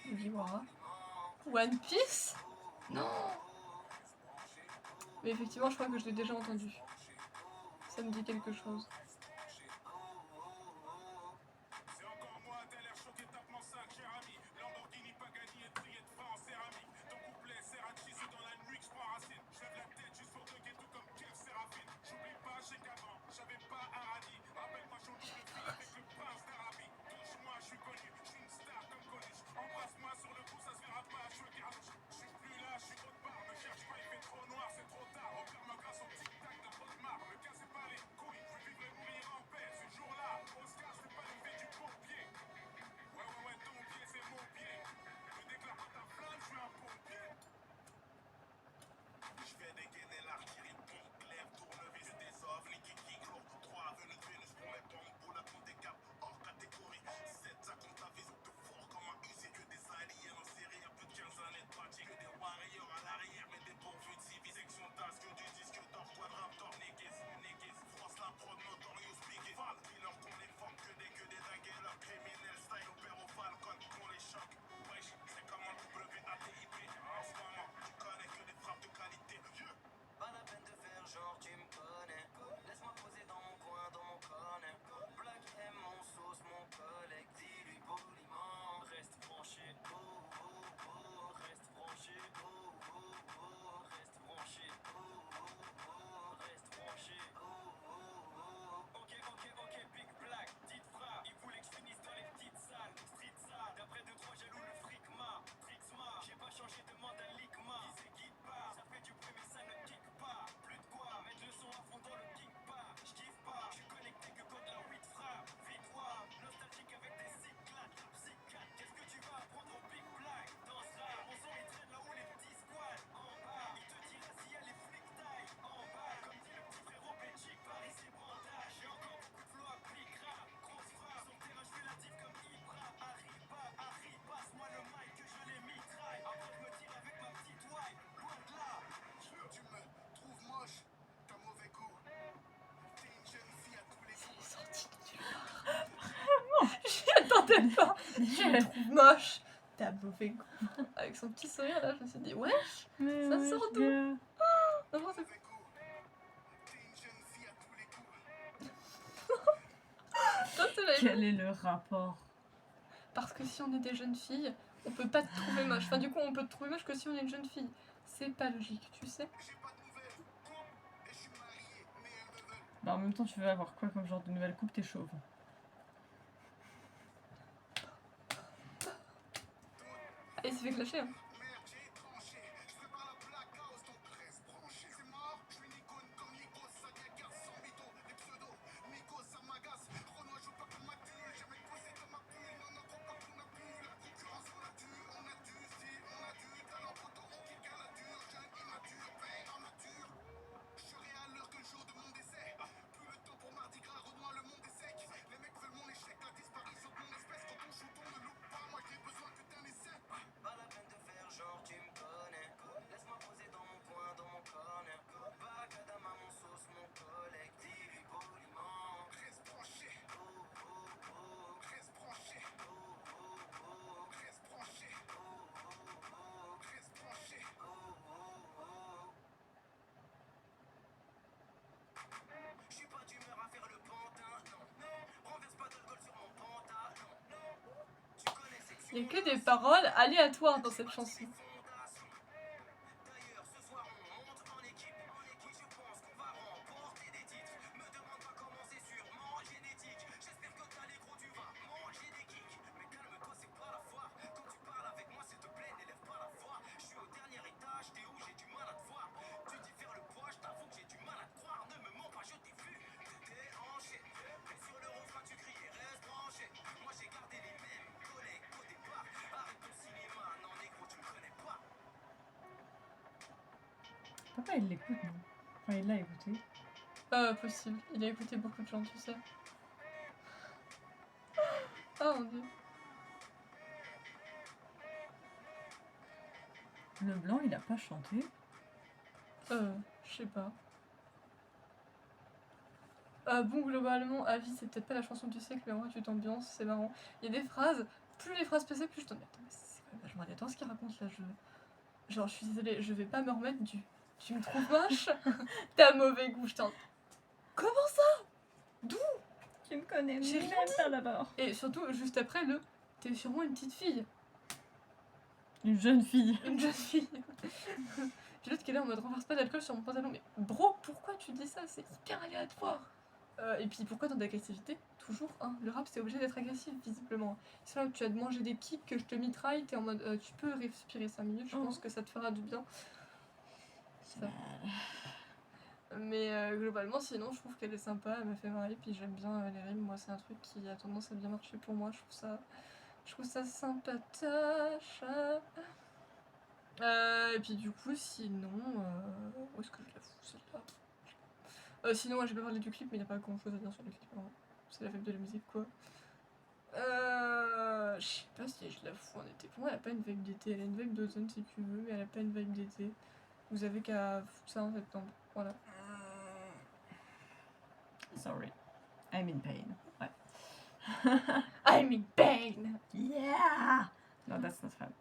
Mugiwara. One Piece? Non. Mais effectivement, je crois que je l'ai déjà entendu. Ça me dit quelque chose. Tu me trouves moche, t'as mauvais goût. Avec son petit sourire là, je me suis dit, wesh, Mais Ça ouais, sort je d'où viens. n'importe quoi. Toi, tu l'as Quel est le rapport? Parce que si on est des jeunes filles, on peut pas te trouver moche. Enfin, du coup, on peut te trouver moche que si on est une jeune fille. C'est pas logique, tu sais. Bah, en même temps, tu veux avoir quoi comme genre de nouvelle coupe? T'es chauve. Et il s'est fait clasher. Hein. Il y a que des paroles aléatoires dans cette chanson. Papa, il l'écoute, non? Enfin, il l'a écouté. Possible. Il a écouté beaucoup de gens, tu sais. Oh mon dieu. Le blanc, il a pas chanté. Je sais pas. Bon, globalement, Avis, c'est peut-être pas la chanson du siècle, mais en vrai, tu t'ambiances, c'est marrant. Il y a des phrases, plus les phrases passaient, plus je t'en dis, attends, mais c'est quand même vachement aléatoire ce qu'il raconte là. Genre, je suis désolée, je vais pas me remettre du. Tu me trouves moche? T'as mauvais goût, je t'en. Comment ça? Tu me connais J'ai même rien pas d'abord. Et surtout, juste après, le. T'es sûrement une petite fille. Une jeune fille. Une jeune fille. Puis l'autre qui est là en mode renverse pas d'alcool sur mon pantalon. Mais bro, pourquoi tu dis ça? C'est hyper aléatoire. Et puis pourquoi tant d'agressivité? Toujours, hein. Le rap c'est obligé d'être agressif, visiblement. C'est là où tu as de manger des kicks, que je te mitraille, t'es en mode tu peux respirer 5 minutes, je pense que ça te fera du bien. Ça. Mais globalement, sinon, je trouve qu'elle est sympa, elle m'a fait marrer, puis j'aime bien les rimes. Moi, c'est un truc qui a tendance à bien marcher pour moi, je trouve ça sympatoche. Et puis du coup, sinon, où est-ce que je la fous celle-là? Sinon, moi j'ai pas parlé du clip, mais il n'y a pas grand chose à dire sur le clip. Hein. C'est la vibe de la musique, quoi. Je sais pas si je la fous en été. Pour moi, elle a pas une vibe d'été. Elle a une vibe d'automne si tu veux, mais elle a pas une vibe d'été. Vous avez qu'à foutre ça en septembre. Voilà. Sorry. I'm in pain. Ouais. I'm in pain! Yeah! No, that's not fun.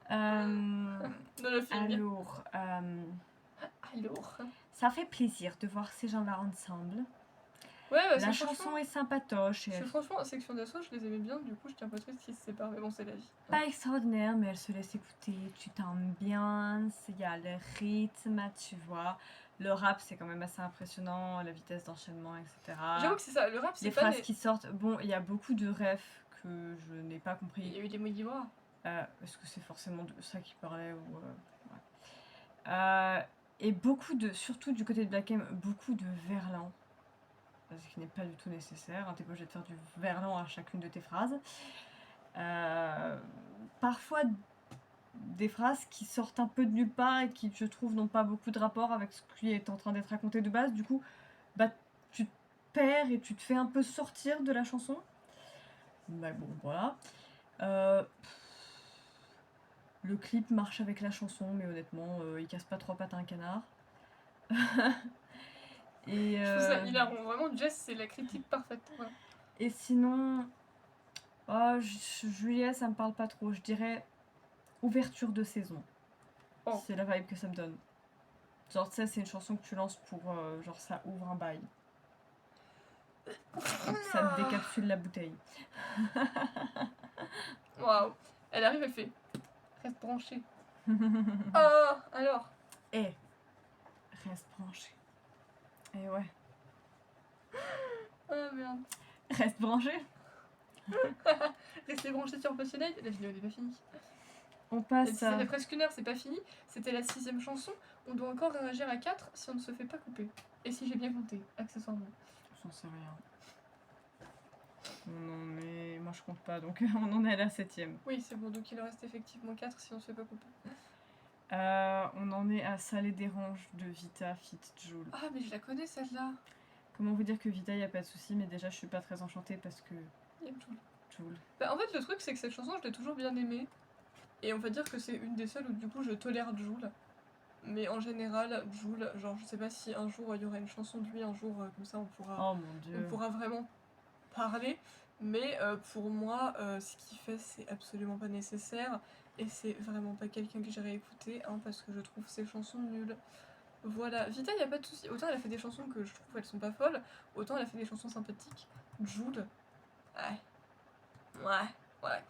Dans le film. Alors, ça fait plaisir de voir ces gens-là ensemble. Ouais, la chanson est sympatoche. Franchement, Section d'Assaut, je les aimais bien, du coup, j'étais un peu triste qu'ils se séparent, mais bon, c'est la vie. Pas extraordinaire, mais elle se laisse écouter, tu t'ambiances, il y a le rythme, tu vois. Le rap, c'est quand même assez impressionnant, la vitesse d'enchaînement, etc. J'avoue que c'est ça, le rap, c'est les pas phrases qui sortent. Bon, il y a beaucoup de refs que je n'ai pas compris. Il y a eu des mots d'Ivoire. Est-ce que c'est forcément de ça qu'il parlait ou ouais. Et beaucoup de, surtout du côté de Black M, beaucoup de verlan. Ce qui n'est pas du tout nécessaire. Hein, t'es pas obligé de faire du verlan à chacune de tes phrases. Parfois des phrases qui sortent un peu de nulle part et qui, je trouve, n'ont pas beaucoup de rapport avec ce qui est en train d'être raconté de base. Du coup, bah, tu te perds et tu te fais un peu sortir de la chanson. Bah bon, voilà. Le clip marche avec la chanson, mais honnêtement, il casse pas trois pattes à un canard. Et je trouve ça hilarant. Vraiment, Jess, c'est la critique parfaite. Voilà. Et sinon, Oh, juillet, ça me parle pas trop. Je dirais ouverture de saison. Oh. C'est la vibe que ça me donne. Genre, tu sais, c'est une chanson que tu lances pour. Genre, ça ouvre un bail. Ça te décapsule la bouteille. Waouh. Elle arrive, elle fait. Reste branché. Oh, alors. Eh, reste branché. Eh ouais. Oh merde. Reste branché. Restez branché sur Passionate. La vidéo n'est pas finie. On passe Ça à. fait presque 1 heure, c'est pas fini. C'était la 6ème chanson. On doit encore réagir à 4 si on ne se fait pas couper. Et si j'ai bien compté, accessoirement. J'en sais rien. On en est. Moi je compte pas, donc on en est à la 7ème. Oui, c'est bon, donc il en reste effectivement 4 si on se fait pas couper. On en est à Ça les dérange de Vita Fit Joule. Ah, mais je la connais celle-là. Comment vous dire que Vita, y a pas de souci, mais déjà je suis pas très enchantée parce que. Il aime tout. Joule. Bah, en fait, le truc, c'est que cette chanson, je l'ai toujours bien aimée. Et on va dire que c'est une des seules où du coup je tolère Jul. Mais en général, Jul, genre je sais pas si un jour il y aura une chanson de lui, un jour comme ça Oh mon dieu. on pourra vraiment parler. Mais pour moi, ce qu'il fait c'est absolument pas nécessaire. Et c'est vraiment pas quelqu'un que j'irai écouter hein, parce que je trouve ses chansons nulles. Voilà, Vita y a pas de souci. Autant elle a fait des chansons que je trouve elles sont pas folles, autant elle a fait des chansons sympathiques. Jul, ouais.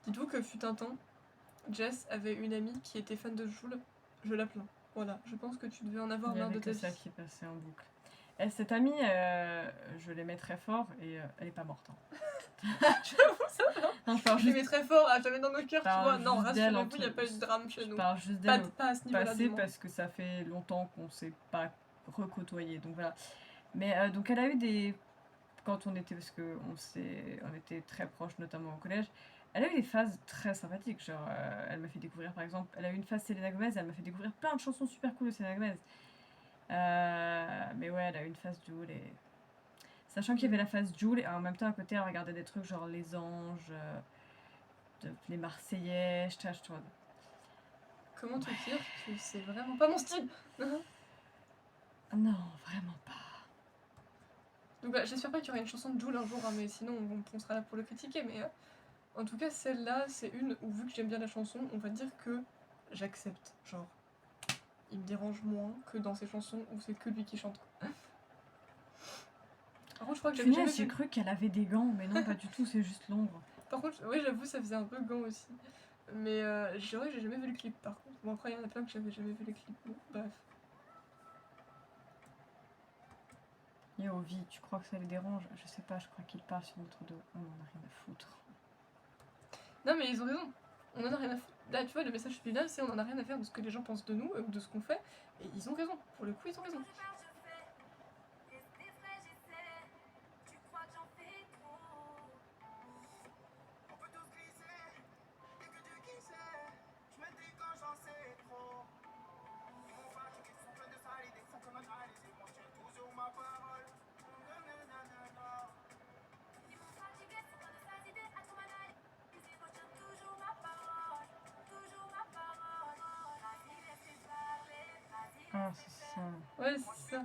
Dites-vous que fut un temps, Jess avait une amie qui était fan de Jul, je la plains. Voilà, je pense que tu devais en avoir Il y marre avait de que ta ça vie. qui passait en boucle. Et cette amie, je l'aimais très fort et elle est pas morte. Hein. J'avoue ça, Non, je parle je juste, l'aimais très fort, à jamais dans nos cœurs, tu parle vois. Non, juste d'elle rassurez-vous, il n'y a pas eu de drame chez je nous. parle juste Pas, d'elle pas à ce au niveau-là passé du moins. parce que ça fait longtemps qu'on s'est pas recôtoyé. Donc voilà. Mais donc elle a eu des. Quand on était, parce on était très proches, notamment au collège, elle a eu des phases très sympathiques. Genre, elle m'a fait découvrir, par exemple, elle a eu une phase Selena Gomez, elle m'a fait découvrir plein de chansons super cool de Selena Gomez. Mais ouais, elle a eu une phase Jul et. Sachant qu'il y avait la phase Jul et en même temps à côté, elle regardait des trucs genre Les Anges, les Marseillais, je vois. Comment te dire que c'est vraiment pas mon style. Non, vraiment pas. Donc bah, j'espère pas qu'il y aura une chanson de Jul un jour, hein, mais sinon on sera là pour le critiquer. Mais en tout cas, celle-là, c'est une où vu que j'aime bien la chanson, on va dire que j'accepte. Genre, il me dérange moins que dans ces chansons où c'est que lui qui chante. Par contre, je crois que j'avais jamais J'ai vu. cru qu'elle avait des gants, mais non, pas du tout, c'est juste l'ombre. Par contre, oui, j'avoue, ça faisait un peu gant aussi. Mais c'est vrai que j'ai jamais vu le clip par contre. Bon, après, il y en a plein que j'avais jamais vu le clip. Bon, bref. Yo, vie, tu crois que ça les dérange? Je sais pas, je crois qu'ils parlent sur notre dos. On en a rien à foutre. Non, mais ils ont raison. On en a rien à foutre. Là, tu vois, le message final, c'est on en a rien à faire de ce que les gens pensent de nous ou de ce qu'on fait. Et ils ont raison. Pour le coup, ils ont raison. Ah, c'est ça. Ouais, c'est ça.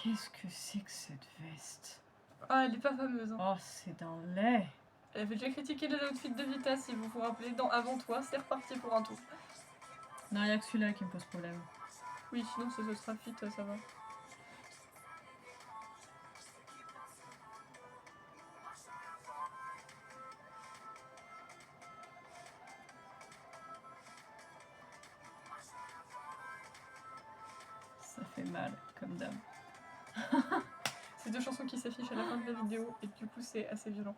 Qu'est-ce que c'est que cette veste? Ah, elle est pas fameuse. Hein. Oh, c'est d'un lait. Elle avait déjà critiqué les outfits de Vita, si vous vous rappelez, dans Avant toi. C'est reparti pour un tour. Non, il y a que celui-là qui me pose problème. Oui, sinon ce sera fit, ça va. Ça fait mal, comme d'hab. C'est deux chansons qui s'affichent à la fin de la vidéo et du coup c'est assez violent.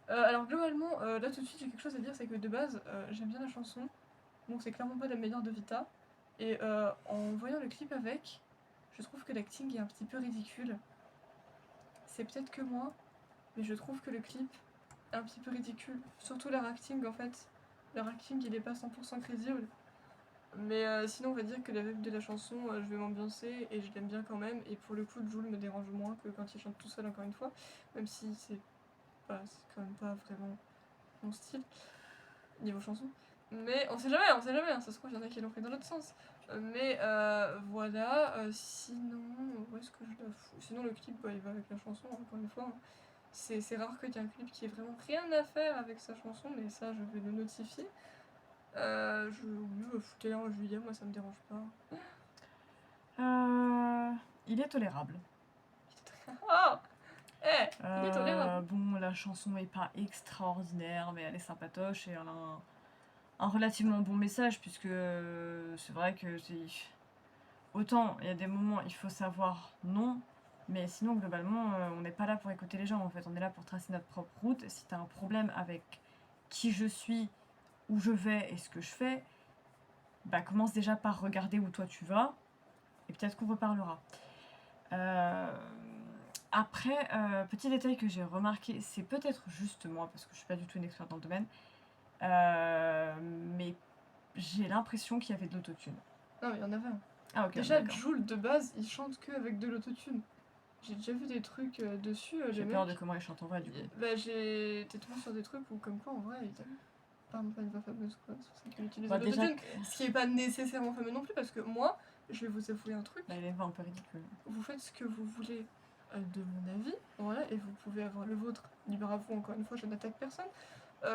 Alors globalement, là tout de suite j'ai quelque chose à dire, c'est que de base j'aime bien la chanson, donc c'est clairement pas la meilleure de Vita. Et en voyant le clip avec, je trouve que l'acting est un petit peu ridicule. C'est peut-être que moi, mais je trouve que le clip est un petit peu ridicule. Surtout leur acting en fait. Leur acting il est pas 100% crédible. Mais sinon on va dire que la vibe de la chanson, je vais m'ambiancer et je l'aime bien quand même. Et pour le coup, Jul me dérange moins que quand il chante tout seul encore une fois. Même si c'est quand même pas vraiment mon style, niveau chanson. Mais on sait jamais, hein, ça se trouve, il y en a qui l'ont fait dans l'autre sens. Mais voilà, sinon, où est-ce que je la fous? Sinon, le clip, il va avec la chanson, encore une fois. Hein. C'est rare qu'il y ait un clip qui ait vraiment rien à faire avec sa chanson, mais ça, je vais le notifier. Oui, foutez-la en juillet, moi, ça me dérange pas. Il est tolérable. Ah il est tolérable. Bon, la chanson est pas extraordinaire, mais elle est sympatoche et elle a un relativement bon message, puisque c'est vrai que c'est... Autant, il y a des moments, il faut savoir non, mais sinon, globalement, on n'est pas là pour écouter les gens, en fait. On est là pour tracer notre propre route. Si t'as un problème avec qui je suis, où je vais et ce que je fais, bah commence déjà par regarder où toi tu vas, et peut-être qu'on reparlera. Après, petit détail que j'ai remarqué, c'est peut-être juste moi, parce que je suis pas du tout une experte dans le domaine, mais j'ai l'impression qu'il y avait de l'autotune. Non, mais il y en avait un. Ah ok, Déjà, d'accord. Jul, de base, il chante que avec de l'autotune. J'ai déjà vu des trucs dessus, J'ai les peur mecs. de comment il chante en vrai, du coup. Bah, t'es tombé sur des trucs où, comme quoi, en vrai, il pas une voix fameuse, quoi. C'est pour ça qu'il utilise Bah, déjà, l'autotune. Ce qui est pas nécessairement fameux non plus, parce que moi, je vais vous avouer un truc. bah, il a une voix un peu ridicule. Vous faites ce que vous voulez de mon avis, voilà, et vous pouvez avoir le vôtre. Libre à vous, encore une fois, je n'attaque personne.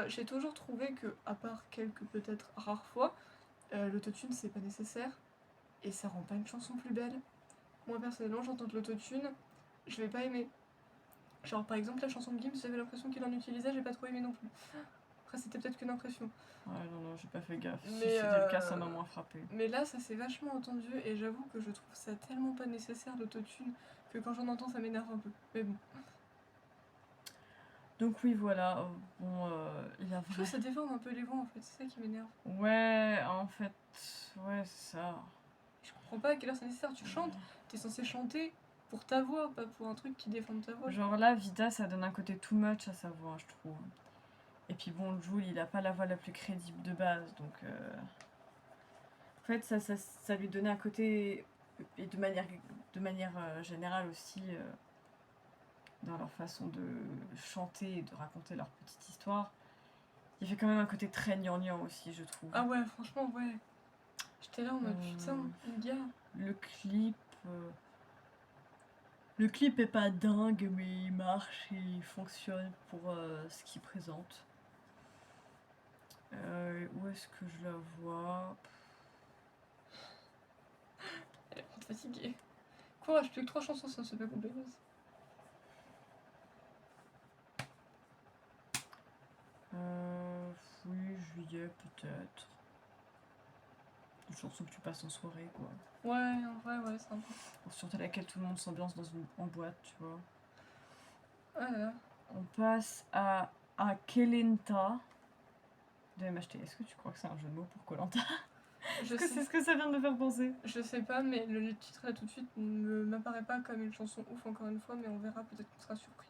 J'ai toujours trouvé que, à part quelques peut-être rares fois, l'autotune c'est pas nécessaire et ça rend pas une chanson plus belle. Moi personnellement, j'entends de l'autotune, je vais pas aimer. Genre par exemple la chanson de Gims, j'avais l'impression qu'il en utilisait, j'ai pas trop aimé non plus. Après c'était peut-être qu'une impression. Ouais, non, j'ai pas fait gaffe. Si Mais, c'était le cas, ça m'a moins frappé. Mais là ça s'est vachement entendu et j'avoue que je trouve ça tellement pas nécessaire l'autotune que quand j'en entends ça m'énerve un peu. Mais bon. Donc oui, voilà. Bon, il y a Je trouve que ça déforme un peu les voix en fait, c'est ça qui m'énerve. Ouais, en fait, ouais, c'est ça. Je comprends pas à quelle heure c'est nécessaire, tu chantes, t'es censé chanter pour ta voix, pas pour un truc qui déforme ta voix. Genre là, Vida, ça donne un côté too much à sa voix, je trouve. Et puis bon, Jul, il a pas la voix la plus crédible de base, donc... En fait, ça lui donnait un côté... Et de manière générale aussi, dans leur façon de chanter et de raconter leur petite histoire, il y avait quand même un côté très gnangnan aussi, je trouve. Ah ouais, franchement, ouais. J'étais là en mode putain, le gars. Le clip... Le clip est pas dingue, mais il marche et il fonctionne pour ce qu'il présente. Où est-ce que je la vois? Elle est fatiguée. Courage, plus que 3 chansons, ça se fait compliqué. Oui, juillet peut-être. Une chanson que tu passes en soirée, quoi. Ouais, en vrai, ouais, c'est un peu. Sur laquelle tout le monde s'ambiance en boîte, tu vois. Ouais. On passe à Kelenta de MHT. Est-ce que tu crois que c'est un jeu de mots pour Koh-Lanta? Est-ce que c'est ce que ça vient de me faire penser? Je sais pas, mais le titre là tout de suite ne m'apparaît pas comme une chanson ouf encore une fois, mais on verra, peut-être qu'on sera surpris.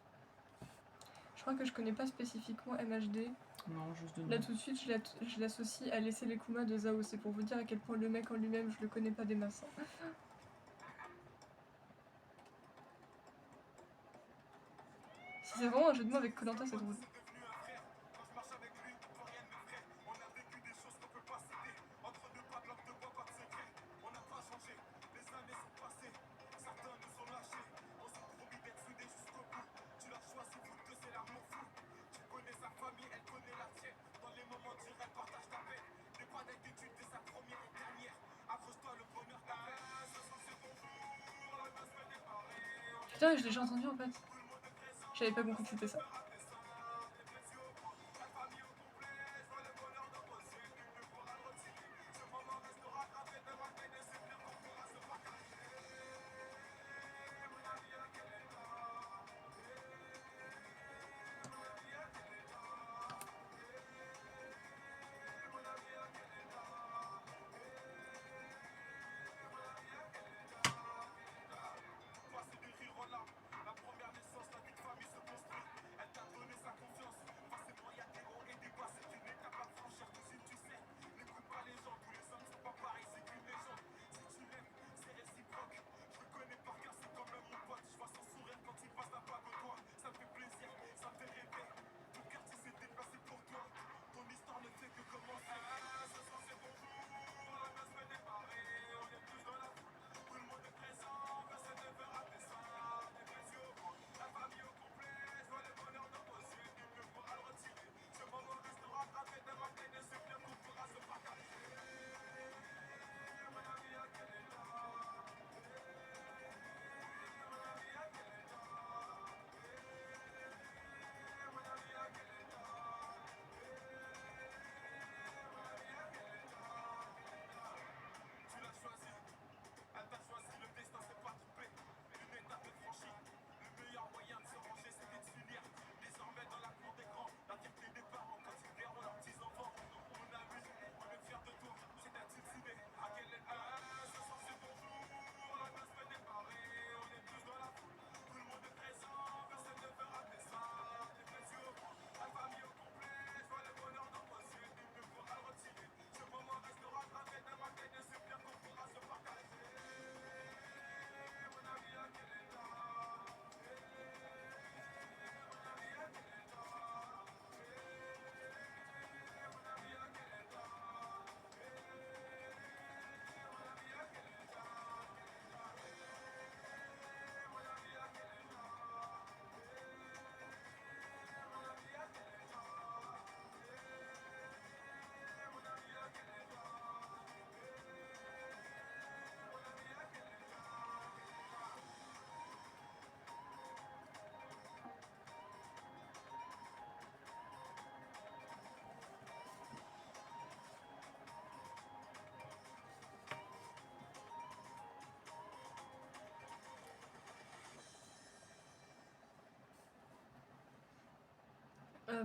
Je crois que je connais pas spécifiquement MHD. Non, juste de nom. Là tout de suite, je l'associe à Laisser les Kuma de Zao. C'est pour vous dire à quel point le mec en lui-même, je le connais pas des masses. Si c'est vraiment un jeu de mots avec Koh-Lanta, c'est drôle. Putain, je l'ai déjà entendu en fait. J'avais pas compris que c'était ça.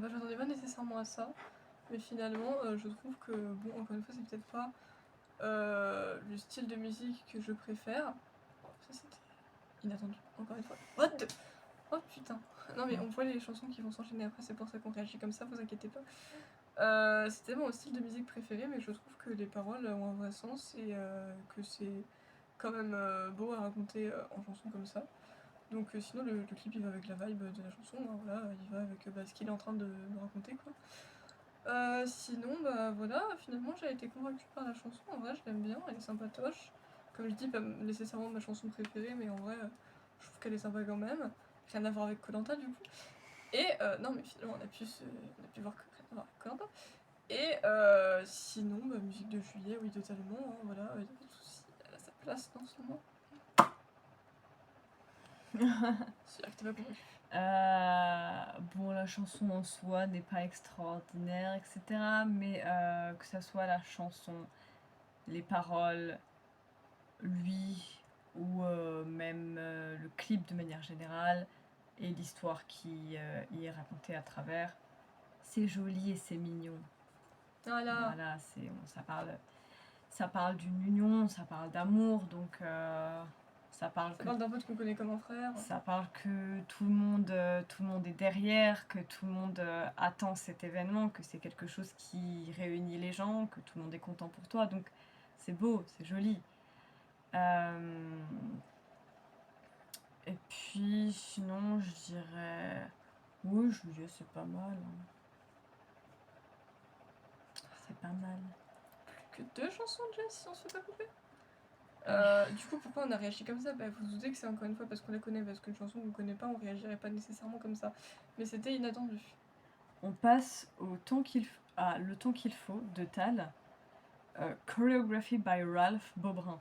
J'attendais pas nécessairement à ça, mais finalement, je trouve que, bon, encore une fois, c'est peut-être pas le style de musique que je préfère. Ça, c'était inattendu, encore une fois. What the... Oh putain. Non, mais on voit les chansons qui vont s'enchaîner après, c'est pour ça qu'on réagit comme ça, vous inquiétez pas. C'était mon style de musique préféré, mais je trouve que les paroles ont un vrai sens et que c'est quand même beau à raconter en chanson comme ça. Donc sinon le clip il va avec la vibe de la chanson, hein, voilà, il va avec ce qu'il est en train de raconter quoi. Sinon bah voilà, finalement j'ai été convaincue par la chanson, en vrai je l'aime bien, elle est sympatoche. Comme je dis, pas nécessairement ma chanson préférée, mais en vrai je trouve qu'elle est sympa quand même. Rien à voir avec Koh Lanta du coup. Et non mais finalement on a pu voir que rien à voir avec Koh Lanta. Et sinon, bah, musique de juillet, oui totalement, hein, voilà, y a pas de soucis, elle a sa place dans ce moment. C'est-à-dire que t'es pas convaincue. Bon, la chanson en soi n'est pas extraordinaire, etc. Mais que ça soit la chanson, les paroles, lui, ou même le clip de manière générale, et l'histoire qui y est racontée à travers, c'est joli et c'est mignon. Voilà. Voilà, ça parle d'une union, ça parle d'amour, donc ça parle d'un pote qu'on connaît comme un frère. Ça parle que tout le monde est derrière, que tout le monde attend cet événement, que c'est quelque chose qui réunit les gens, que tout le monde est content pour toi. Donc c'est beau, c'est joli. Et puis sinon, je dirais... Oui, Juliet, c'est pas mal. Hein. C'est pas mal. Plus que 2 chansons déjà, si on se fait pas couper. Du coup, pourquoi on a réagi comme ça? Bah, vous vous doutez que c'est encore une fois parce qu'on la connaît, parce qu'une chanson qu'on connaît pas, on réagirait pas nécessairement comme ça. Mais c'était inattendu. On passe au temps qu'il le temps qu'il faut de Tal. Choreography by Ralph Beaubrun.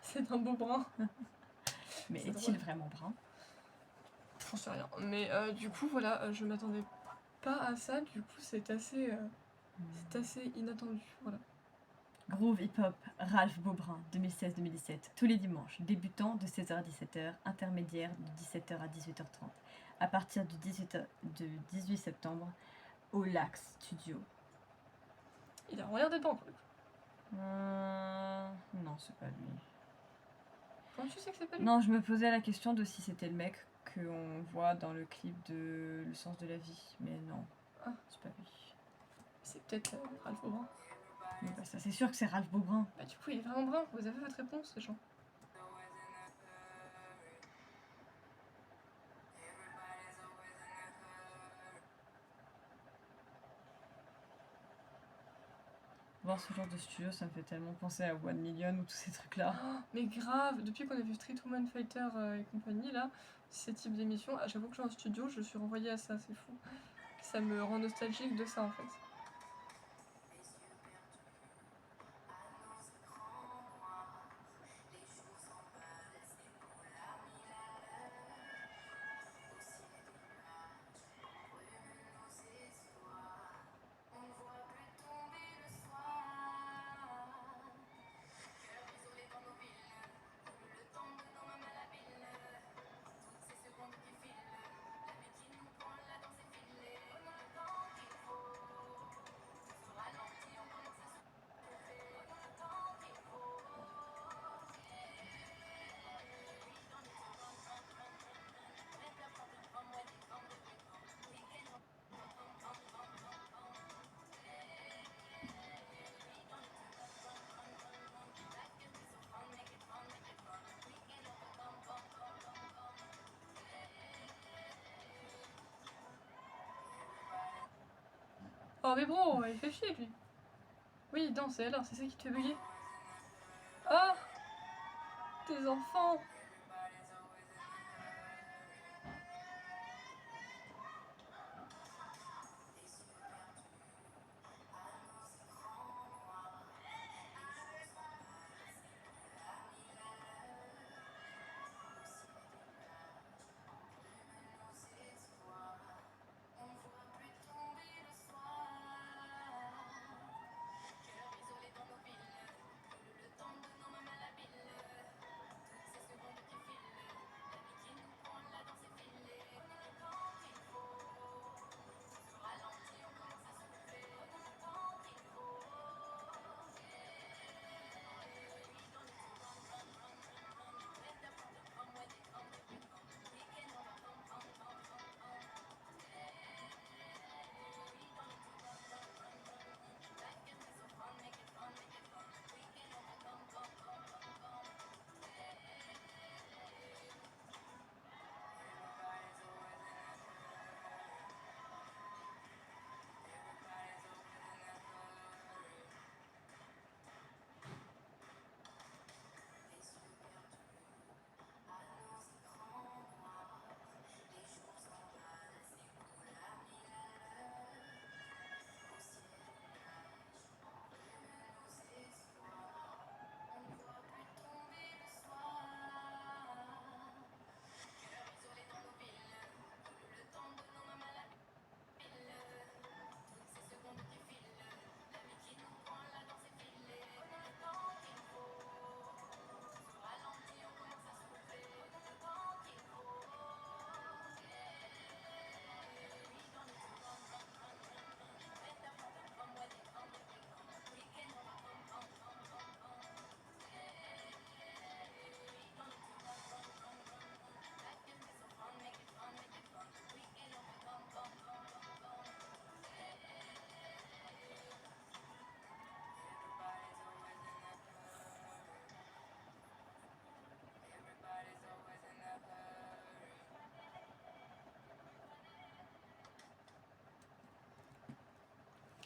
C'est un beau brin. Mais C'est est-il drôle. vraiment brun? J'en sais rien. Mais du coup, voilà, je m'attendais pas à ça. Du coup, c'est assez inattendu. Voilà. Groove Hip Hop, Ralph Beaubrun, 2016-2017, tous les dimanches, débutant de 16h à 17h, intermédiaire de 17h à 18h30, à partir du 18 septembre, au Lax Studio. Il a rien dedans pour le coup. Non, c'est pas lui. Comment tu sais que c'est pas lui? Non, je me posais la question de si c'était le mec qu'on voit dans le clip de Le sens de la vie, mais non, Ah. c'est pas lui. C'est peut-être Ralph Lauren. Mais bah, ça, c'est sûr que c'est Ralph Beaubrun. Bah, du coup, il est vraiment brun. Vous avez votre réponse, les gens. Voir ce genre de studio, ça me fait tellement penser à One Million ou tous ces trucs-là. Oh, mais grave, depuis qu'on a vu Street Woman Fighter et compagnie, là, ces types d'émissions, j'avoue que je suis en studio, je suis renvoyée à ça, c'est fou. Ça me rend nostalgique de ça en fait. Oh mais bro, il fait chier lui. Oui, danse, et alors, c'est ça qui te fait bugger? Ah, tes enfants.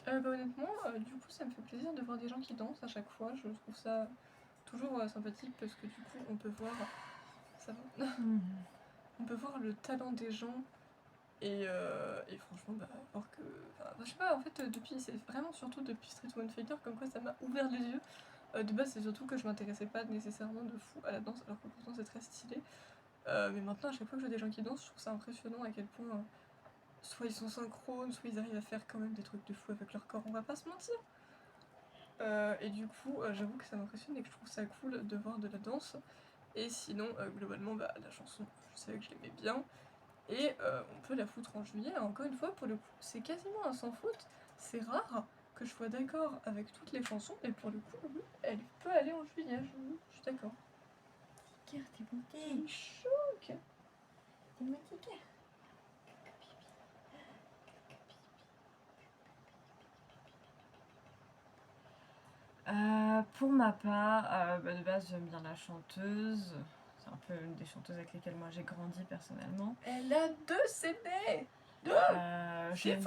Bah, honnêtement, du coup, ça me fait plaisir de voir des gens qui dansent à chaque fois. Je trouve ça toujours sympathique parce que du coup, on peut voir. Ça va. On peut voir le talent des gens et franchement, bah, voir que. Enfin, je sais pas, en fait, depuis. C'est vraiment surtout depuis Street One Fighter, comme quoi ça m'a ouvert les yeux. De base, c'est surtout que je m'intéressais pas nécessairement de fou à la danse, alors que pourtant c'est très stylé. Mais maintenant, à chaque fois que je vois des gens qui dansent, je trouve ça impressionnant à quel point soit ils sont synchrones, soit ils arrivent à faire quand même des trucs de fou avec leur corps, on va pas se mentir. Et du coup, j'avoue que ça m'impressionne et que je trouve ça cool de voir de la danse. Et sinon, globalement, bah, la chanson, je savais que je l'aimais bien. Et on peut la foutre en juillet. Encore une fois, pour le coup, c'est quasiment un sans faute. C'est rare que je sois d'accord avec toutes les chansons. Et pour le coup, oui, elle peut aller en juillet, je suis d'accord. T'es Tu beauté. me choques. T'es magnifique. Pour ma part, bah, de base j'aime bien la chanteuse. C'est un peu une des chanteuses avec lesquelles moi j'ai grandi personnellement. Elle a 2 CD. C'est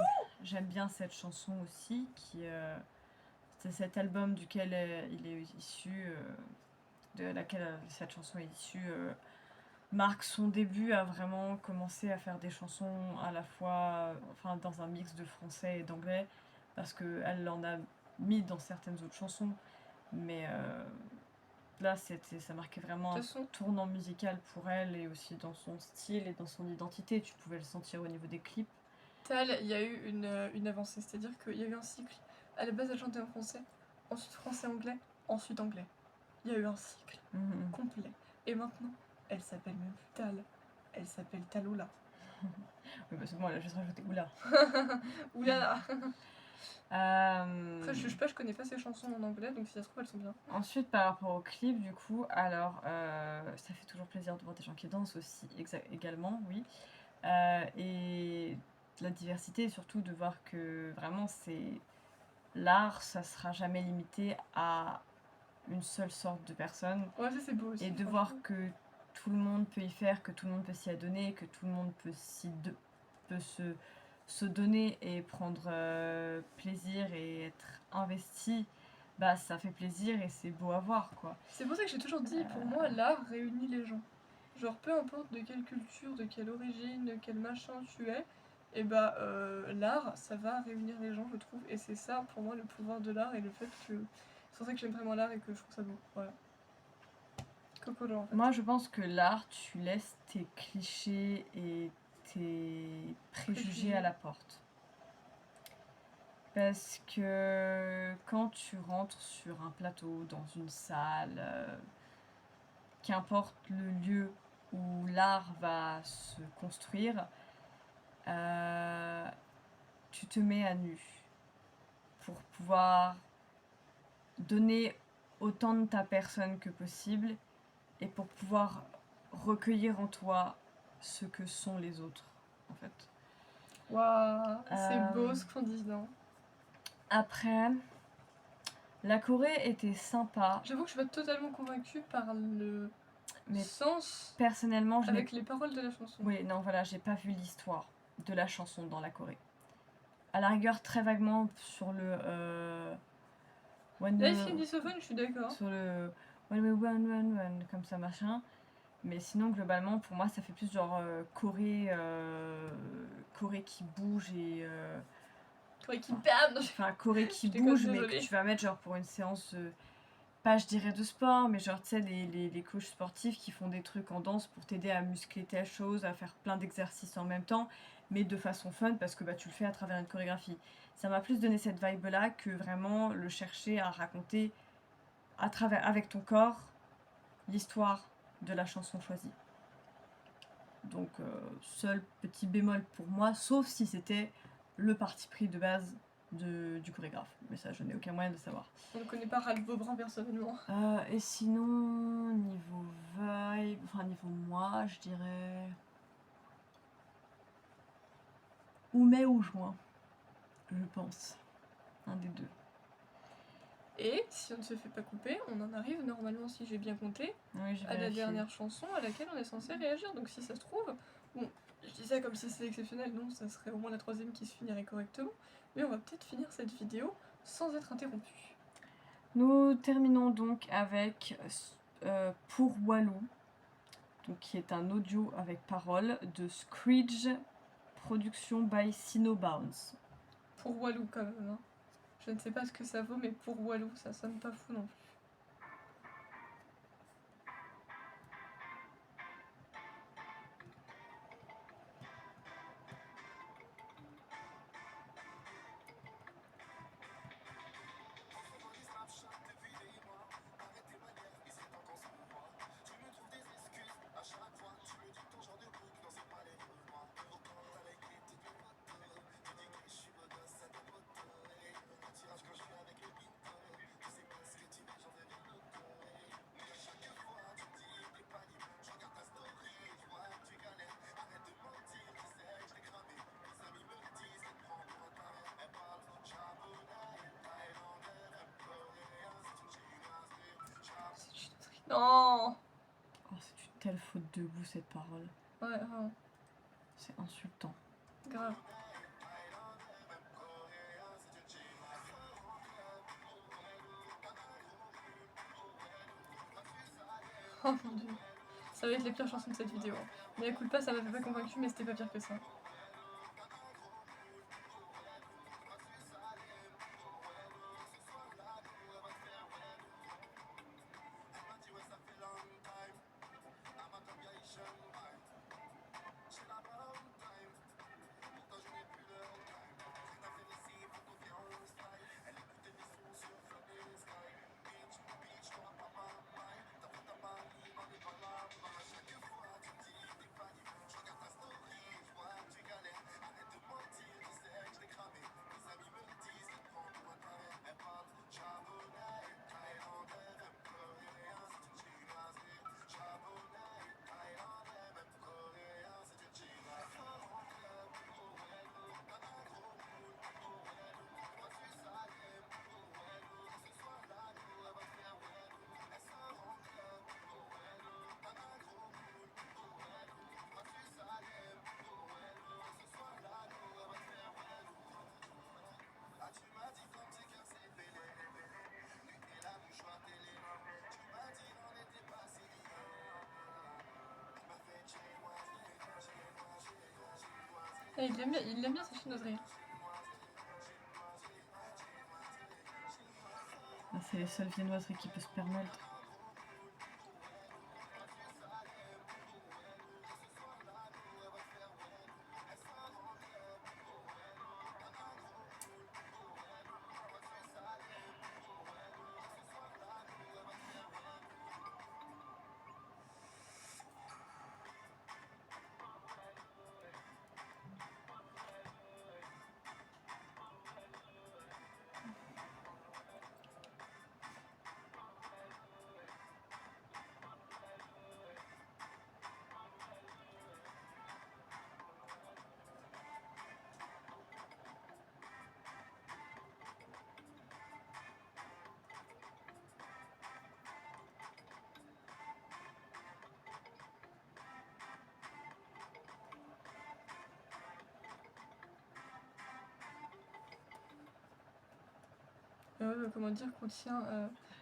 J'aime bien cette chanson aussi, c'est cet album duquel il est issu, de laquelle cette chanson est issue, marque son début à vraiment commencer à faire des chansons à la fois, enfin dans un mix de français et d'anglais, parce qu'elle en a mis dans certaines autres chansons, mais là ça marquait vraiment De un toute façon, tournant musical pour elle et aussi dans son style et dans son identité. Tu pouvais le sentir au niveau des clips. Tal, il y a eu une avancée, c'est-à-dire qu'il y a eu un cycle. À la base, elle chantait en français, ensuite français-anglais, ensuite anglais. Il y a eu un cycle complet. Et maintenant, elle s'appelle même plus Tal, elle s'appelle Talola. Oui, bah c'est bon, elle a juste rajouté oula. Oulala. Euh, Après, je juge pas, je connais pas ses chansons en anglais, donc si ça se trouve, elles sont bien. Ensuite, par rapport au clip, du coup, alors, ça fait toujours plaisir de voir des gens qui dansent aussi, également, oui. Et la diversité, et surtout de voir que vraiment, c'est l'art, ça sera jamais limité à une seule sorte de personne. Ouais, ça c'est beau aussi. Et de voir que tout le monde peut y faire, que tout le monde peut s'y adonner, que tout le monde peut se donner et prendre plaisir et être investi, bah ça fait plaisir et c'est beau à voir, quoi. C'est pour ça que j'ai toujours dit, pour moi, l'art réunit les gens. Genre, peu importe de quelle culture, de quelle origine, de quel machin tu es, et bah l'art, ça va réunir les gens, je trouve. Et c'est ça, pour moi, le pouvoir de l'art et le fait que... C'est pour ça que j'aime vraiment l'art et que je trouve ça beau. Voilà. Coco, en fait. Moi, je pense que l'art, tu laisses tes clichés et tes préjugés à la porte. Parce que quand tu rentres sur un plateau, dans une salle, qu'importe le lieu où l'art va se construire, tu te mets à nu pour pouvoir donner autant de ta personne que possible et pour pouvoir recueillir en toi ce que sont les autres, en fait. Waouh, c'est beau ce qu'on dit, non? Après, la Corée était sympa. J'avoue que je suis pas totalement convaincue par le sens personnellement, avec les paroles de la chanson. Oui, non, voilà, j'ai pas vu l'histoire de la chanson dans la Corée. À la rigueur, très vaguement sur le... Là, ici, Disophone, je suis d'accord. Sur le... One, comme ça, machin. Mais sinon, globalement, pour moi, ça fait plus genre Corée qui bouge et... Corée qui bam. Enfin, Corée qui bouge, mais que tu vas mettre genre pour une séance... pas, je dirais, de sport, mais genre, tu sais, les coachs sportifs qui font des trucs en danse pour t'aider à muscler telle chose, à faire plein d'exercices en même temps, mais de façon fun, parce que bah, tu le fais à travers une chorégraphie. Ça m'a plus donné cette vibe-là que vraiment le chercher à raconter à travers, avec ton corps, l'histoire de la chanson choisie. Donc, seul petit bémol pour moi, sauf si c'était le parti pris de base du chorégraphe. Mais ça, je n'ai aucun moyen de savoir. On ne connaît pas Ralph Vaubrin personnellement. Et sinon, niveau vibe, enfin niveau moi, je dirais... ou mai ou juin, je pense. Un des deux. Et si on ne se fait pas couper, on en arrive normalement, si j'ai bien compté, Oui, à la dernière chanson à laquelle on est censé réagir. Donc si ça se trouve, bon, je dis ça comme si c'était exceptionnel, non, ça serait au moins la troisième qui se finirait correctement, mais on va peut-être finir cette vidéo sans être interrompu. Nous terminons donc avec Pour Walou, donc qui est un audio avec paroles de Screech, production by Sinobounce. Pour Walou quand même, hein. Je ne sais pas ce que ça vaut, mais pour Walou, ça sonne pas fou non plus. Non. Oh, c'est une telle faute de goût cette parole. Ouais, vraiment, C'est insultant. grave. Oh mon dieu. Ça va être les pires chansons de cette vidéo. Mais écoute pas, ça m'avait pas convaincu, mais c'était pas pire que ça. Et il aime bien sa chinoiserie. Ah, c'est les seules viennoiseries qui peuvent se permettre. Comment dire, contient,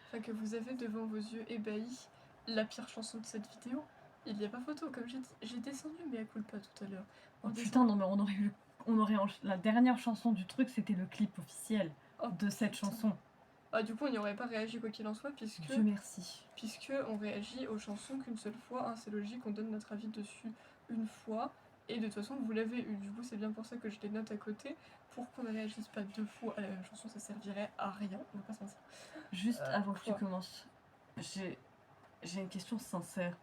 enfin que vous avez devant vos yeux ébahis la pire chanson de cette vidéo. Il n'y a pas photo, comme j'ai dit. J'ai descendu mais elle coule pas tout à l'heure. Oh putain, non mais on aurait la dernière chanson du truc, c'était le clip officiel Oh, de cette putain. chanson. Ah, du coup, on n'y aurait pas réagi quoi qu'il en soit, puisque Dieu merci. on réagit aux chansons qu'une seule fois. Hein, c'est logique, on donne notre avis dessus une fois. Et de toute façon, vous l'avez eu. Du coup, c'est bien pour ça que je les note à côté. Pour qu'on ne réagisse pas deux fois à la même chanson, ça servirait à rien. On va pas se mentir. Juste avant que tu quoi commences, j'ai une question sincère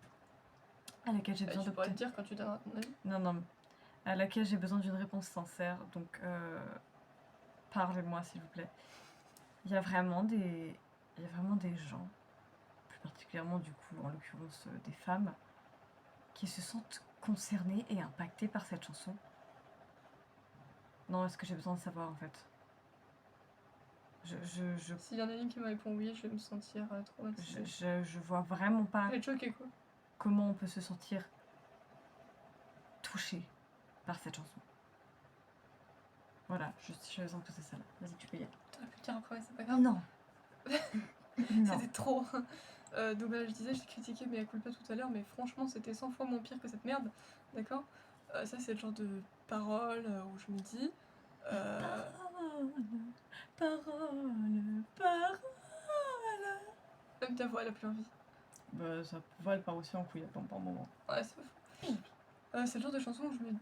à laquelle j'ai besoin Tu pourrais te d'obtenir. dire quand tu donneras ton avis. Non, non, à laquelle j'ai besoin d'une réponse sincère. Donc, parlez-moi s'il vous plaît. Il y a vraiment des gens, plus particulièrement du coup, en l'occurrence des femmes, qui se sentent concernées et impactées par cette chanson. Non, est-ce que j'ai besoin de savoir en fait? S'il y en a une qui me répond oui, je vais me sentir traumatisée. Je vois vraiment pas Je vais être choquée quoi. comment on peut se sentir touché par cette chanson. Voilà, je sens que c'est ça. Vas-y, tu peux y aller. T'aurais pu le dire après, c'est pas grave. Non. Non. C'était trop. Donc voilà, je disais, j'ai critiqué mais elle coule pas tout à l'heure, mais franchement, c'était 100 fois moins pire que cette merde. D'accord. Ça, c'est le genre de parole où je me dis. Parole. Même ta voix, elle a plus envie. Bah, ça va, elle part aussi en couille, attends, par moment. Ouais, c'est pas fou. C'est le genre de chanson où je me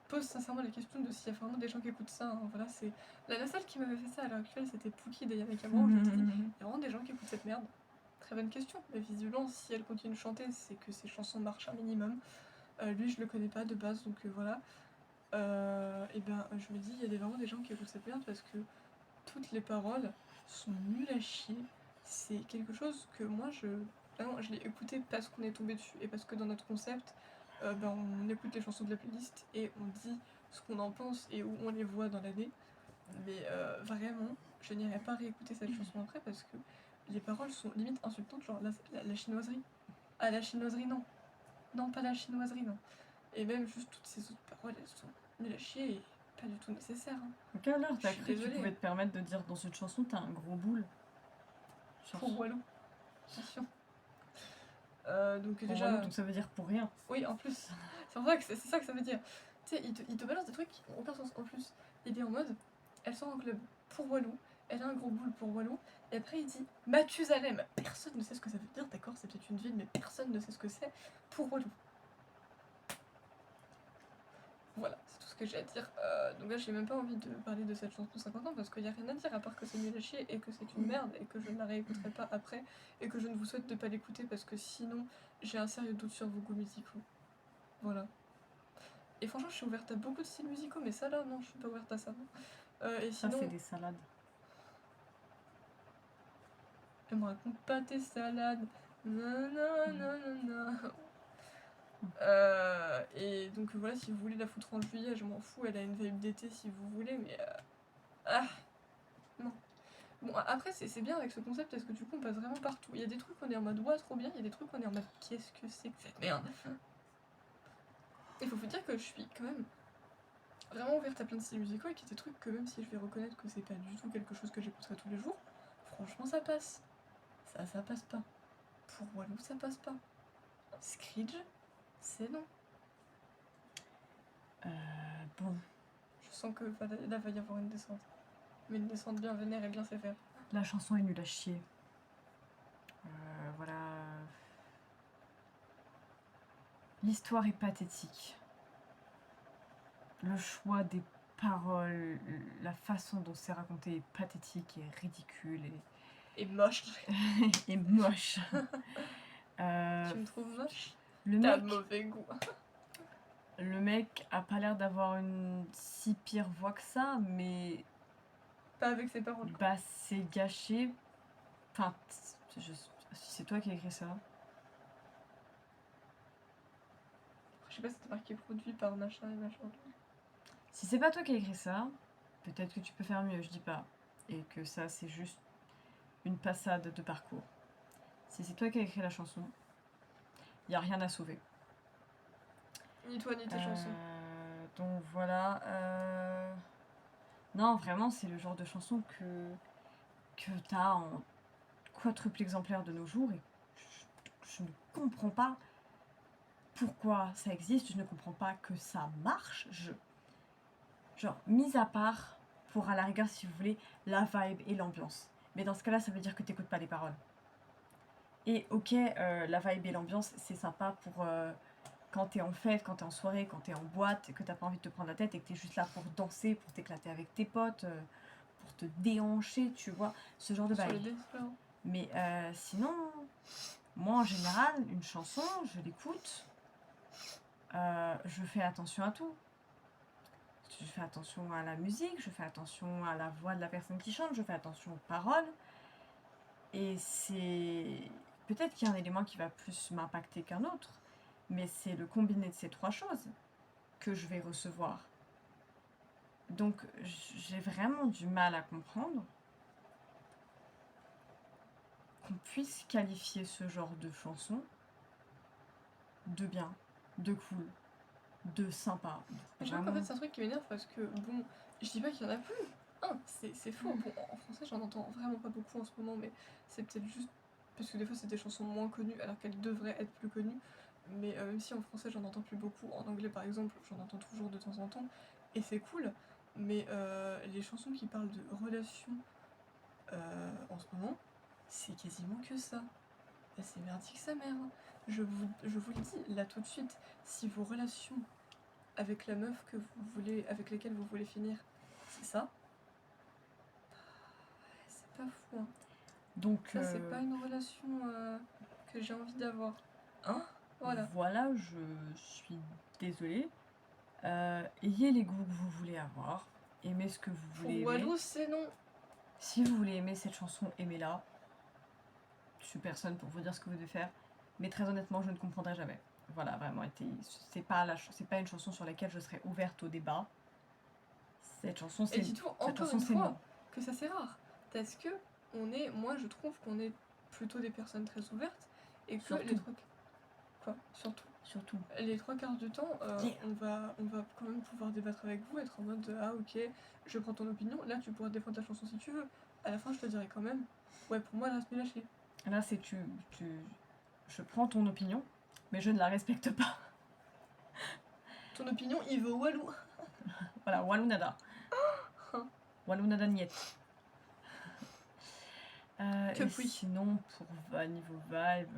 pose sincèrement la question de s'il y a vraiment des gens qui écoutent ça. Hein. Voilà, c'est la seule qui m'avait fait ça à l'heure actuelle, c'était Pookie d'Ayana Kamura. Je me dis, il y a vraiment des gens qui écoutent cette merde. Très bonne question. Mais visiblement, si elle continue de chanter, c'est que ses chansons marchent un minimum. Lui, je le connais pas de base, donc voilà. Et ben, je me dis, il y a vraiment des gens qui écoutent cette merde parce que toutes les paroles sont nulles à chier. C'est quelque chose que moi, je l'ai écouté parce qu'on est tombé dessus et parce que dans notre concept, on écoute les chansons de la playlist et on dit ce qu'on en pense et où on les voit dans l'année. Mais vraiment, je n'irai pas réécouter cette chanson après parce que les paroles sont limite insultantes, genre la chinoiserie. Ah, la chinoiserie, non. Non, pas la chinoiserie, non. Et même juste toutes ces autres paroles, elles sont nulles à chier et pas du tout nécessaires. Hein. À quelle heure Je t'as suis cru que tu désolée. pouvais te permettre de dire dans une chanson t'as un gros boule? Pour Walou. Attention. Donc Pour déjà... Walou, donc ça veut dire pour rien. Oui, en plus. C'est vrai que c'est ça que ça veut dire. Tu sais, il te balance des trucs qui n'ont aucun sens. En plus, il est en mode, elle sort en club pour Walou, elle a un gros boule pour Walou, et après il dit Mathusalem. Personne ne sait ce que ça veut dire, d'accord, c'est peut-être une ville, mais personne ne sait ce que c'est pour Walou. Voilà, c'est tout ce que j'ai à dire. Donc là, j'ai même pas envie de parler de cette chanson 50 ans parce qu'il n'y a rien à dire à part que c'est nul à chier et que c'est une merde et que je ne la réécouterai pas après et que je ne vous souhaite de pas l'écouter parce que sinon, j'ai un sérieux doute sur vos goûts musicaux. Voilà. Et franchement, je suis ouverte à beaucoup de styles musicaux, mais ça là, non, je suis pas ouverte à ça. Et Ça, sinon, c'est des salades. elle me raconte pas tes salades. Nanana. Et donc voilà, si vous voulez la foutre en juillet, je m'en fous, elle a une vibe d'été si vous voulez, mais ah, non. Bon, après, c'est bien avec ce concept parce que du coup, on passe vraiment partout. Il y a des trucs où on est en mode ouah, trop bien, il y a des trucs où on est en mode qu'est-ce que c'est que cette merde. Il faut vous dire que je suis quand même vraiment ouverte à plein de styles musicaux et qu'il y a des trucs que même si je vais reconnaître que c'est pas du tout quelque chose que j'écouterai tous les jours, franchement, ça passe. Ça passe pas. Pour Walou, ça passe pas. Screech, c'est non. Bon, Je sens que là va y avoir une descente. Mais une descente bien vénère et bien sévère. la chanson est nulle à chier. Voilà. L'histoire est pathétique. Le choix des paroles, la façon dont c'est raconté est pathétique et ridicule Et moche. et moche. Tu me trouves moche? Le T'as mec, mauvais goût. le mec a pas l'air d'avoir une si pire voix que ça, mais Pas avec ses paroles. Quoi. bah c'est gâché. Enfin, c'est toi qui as écrit ça. Je sais pas si c'est marqué produit par machin et machin. Si c'est pas toi qui as écrit ça, peut-être que tu peux faire mieux, je dis pas. Et que ça, c'est juste une passade de parcours. Si c'est toi qui as écrit la chanson, y a rien à sauver. Ni toi ni tes chansons. Donc voilà. Non, vraiment, c'est le genre de chanson que t'as en quadruple exemplaire de nos jours. Et je ne comprends pas pourquoi ça existe. Je ne comprends pas que ça marche. Genre, mis à part, pour à la rigueur, si vous voulez, la vibe et l'ambiance. Mais dans ce cas-là, ça veut dire que t'écoutes pas les paroles. Et ok, la vibe et l'ambiance, c'est sympa pour quand t'es en fête, quand t'es en soirée, quand t'es en boîte, et que t'as pas envie de te prendre la tête et que t'es juste là pour danser, pour t'éclater avec tes potes, pour te déhancher, tu vois, ce genre de Sur les vibe. dance floors. Mais sinon, moi en général, une chanson, je l'écoute, je fais attention à tout. Je fais attention à la musique, je fais attention à la voix de la personne qui chante, je fais attention aux paroles. Et c'est... Peut-être qu'il y a un élément qui va plus m'impacter qu'un autre, mais c'est le combiné de ces trois choses que je vais recevoir. Donc j'ai vraiment du mal à comprendre qu'on puisse qualifier ce genre de chanson de bien, de cool, de sympa. Mais je crois qu'en fait, c'est un truc qui m'énerve parce que, bon, je dis pas qu'il y en a plus. Hein, c'est faux. Bon, en français, j'en entends vraiment pas beaucoup en ce moment, mais c'est peut-être juste parce que des fois, c'est des chansons moins connues alors qu'elles devraient être plus connues. Mais même si en français, j'en entends plus beaucoup, en anglais, par exemple, j'en entends toujours de temps en temps, et c'est cool. Mais les chansons qui parlent de relations en ce moment, c'est quasiment que ça. Et c'est merdique sa mère. Hein. Je vous le dis là tout de suite, si vos relations avec la meuf que vous voulez, avec laquelle vous voulez finir, c'est ça, c'est pas fou. Hein. Donc Ça, c'est pas une relation que j'ai envie d'avoir. Hein? Voilà. Voilà, je suis désolée. Ayez les goûts que vous voulez avoir. Aimez ce que vous Pour voulez aimer. Walou, c'est non. Si vous voulez aimer cette chanson, aimez-la. Je suis personne pour vous dire ce que vous devez faire. Mais très honnêtement, je ne comprendrai jamais. Voilà, vraiment, c'est pas une chanson sur laquelle je serais ouverte au débat. Cette chanson, c'est Et dis-toi encore une fois que ça c'est rare. Parce que moi je trouve qu'on est plutôt des personnes très ouvertes et que Surtout. les trois... Quoi, surtout. Surtout. Les trois quarts du temps, Yeah. on va quand même pouvoir débattre avec vous, être en mode ah ok, je prends ton opinion, là tu pourras défendre ta chanson si tu veux. À la fin, je te dirai quand même, ouais, pour moi, elle reste mieux lâchée. Là, c'est je prends ton opinion, mais je ne la respecte pas. Ton opinion, il veut Walou. Voilà, Walou nada. Walou nada niet. Que Et puis. sinon, pour niveau vibe...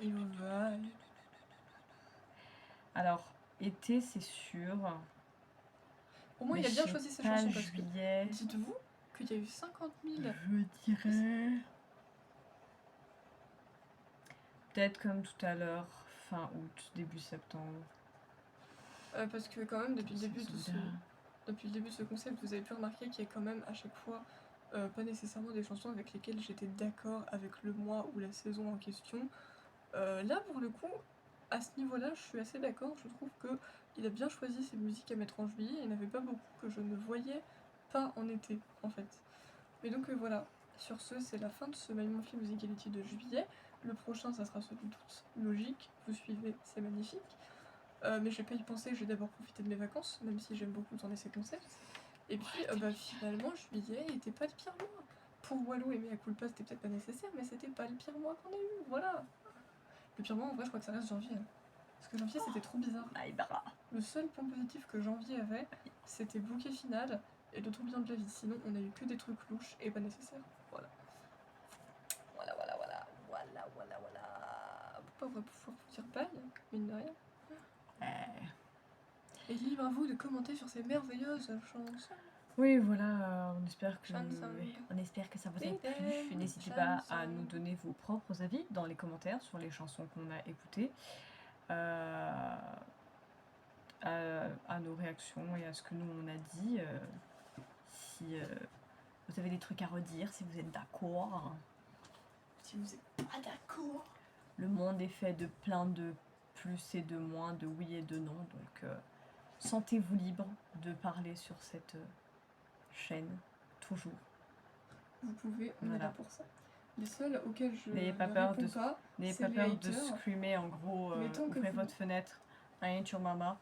Il va. Alors, été, c'est sûr. Au moins, Mais il a bien je sais choisi ses pas, chansons parce que juillet, dites-vous qu'il y a eu 50 000. je dirais... Peut-être comme tout à l'heure, fin août, début septembre. Parce que quand même, depuis le début de ce... Soda. Depuis le début de ce concept, vous avez pu remarquer qu'il y a quand même à chaque fois pas nécessairement des chansons avec lesquelles j'étais d'accord avec le mois ou la saison en question. Là, pour le coup, à ce niveau-là, je suis assez d'accord. Je trouve que il a bien choisi ses musiques à mettre en juillet. Il n'y en avait pas beaucoup que je ne voyais pas en été, en fait. Mais donc voilà, sur ce, c'est la fin de ce My Monthly Musicality de juillet. Le prochain, ça sera celui d'août. Logique, vous suivez, c'est magnifique. Mais je vais pas y penser, je vais d'abord profiter de mes vacances, même si j'aime beaucoup tourner ces concepts. Et puis finalement, juillet était pas le pire mois. Pour Walou et Mea Culpa, c'était peut-être pas nécessaire, mais c'était pas le pire mois qu'on ait eu, voilà. Le pire mois, en vrai, je crois que ça reste janvier. Parce que janvier, c'était trop bizarre. Le seul point positif que janvier avait, c'était bouquet final et le tourbillon de la vie. Sinon, on a eu que des trucs louches et pas nécessaires. Voilà. Voilà. Pourquoi on va pouvoir vous dire bye, mine de rien. Et libre à vous de commenter sur ces merveilleuses chansons. Oui, voilà, on espère que ça vous a Baby, plu. N'hésitez pas à chanson. nous donner vos propres avis dans les commentaires sur les chansons qu'on a écoutées, à nos réactions et à ce que nous on a dit. Si vous avez des trucs à redire, si vous êtes d'accord. Si vous êtes pas d'accord. Le monde est fait de plein de plus et de moins, de oui et de non, donc sentez-vous libre de parler sur cette chaîne, toujours. Vous pouvez, on est Voilà. là pour ça. Les seuls auxquels je N'ayez pas ne peur réponds de- pas, N'ayez c'est pas les peur de haters. screamer en gros, Mais tant que ouvrez vous- votre fenêtre, I ain't your mama.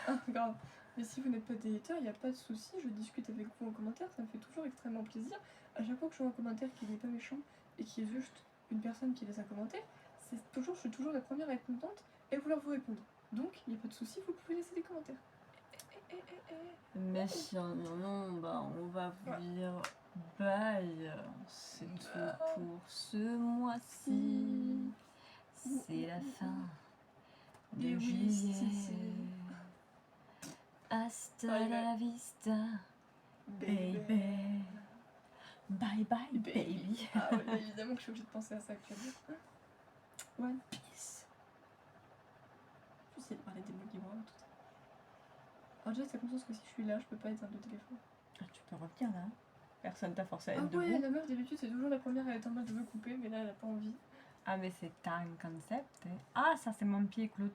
Ah, grave. Mais si vous n'êtes pas des haters, il n'y a pas de souci, je discute avec vous en commentaire, ça me fait toujours extrêmement plaisir. À chaque fois que je vois un commentaire qui n'est pas méchant et qui est juste une personne qui laisse un commentaire, je suis toujours la première à être contente et vouloir vous répondre. Donc, il n'y a pas de souci, vous pouvez laisser des commentaires. Mais si on va vous dire bye. C'est tout pour ce mois-ci. C'est la fin de Et oui, juillet. c'est- Hasta Bye, la vista, baby. Bye bye, baby. Ah ouais, évidemment que je suis obligée de penser à ça actuellement. One Piece. Je vais essayer de parler des Mugiwara tout ça. Alors déjà, c'est conscience que si je suis là, je peux pas éteindre le téléphone. Ah, tu peux revenir là. Personne t'a forcé à Ah être ouais, debout. la meuf d'habitude c'est toujours la première à être en mode je veux couper, mais là elle a pas envie. Ah mais c'est un concept. Ah ça c'est mon pied, Claude.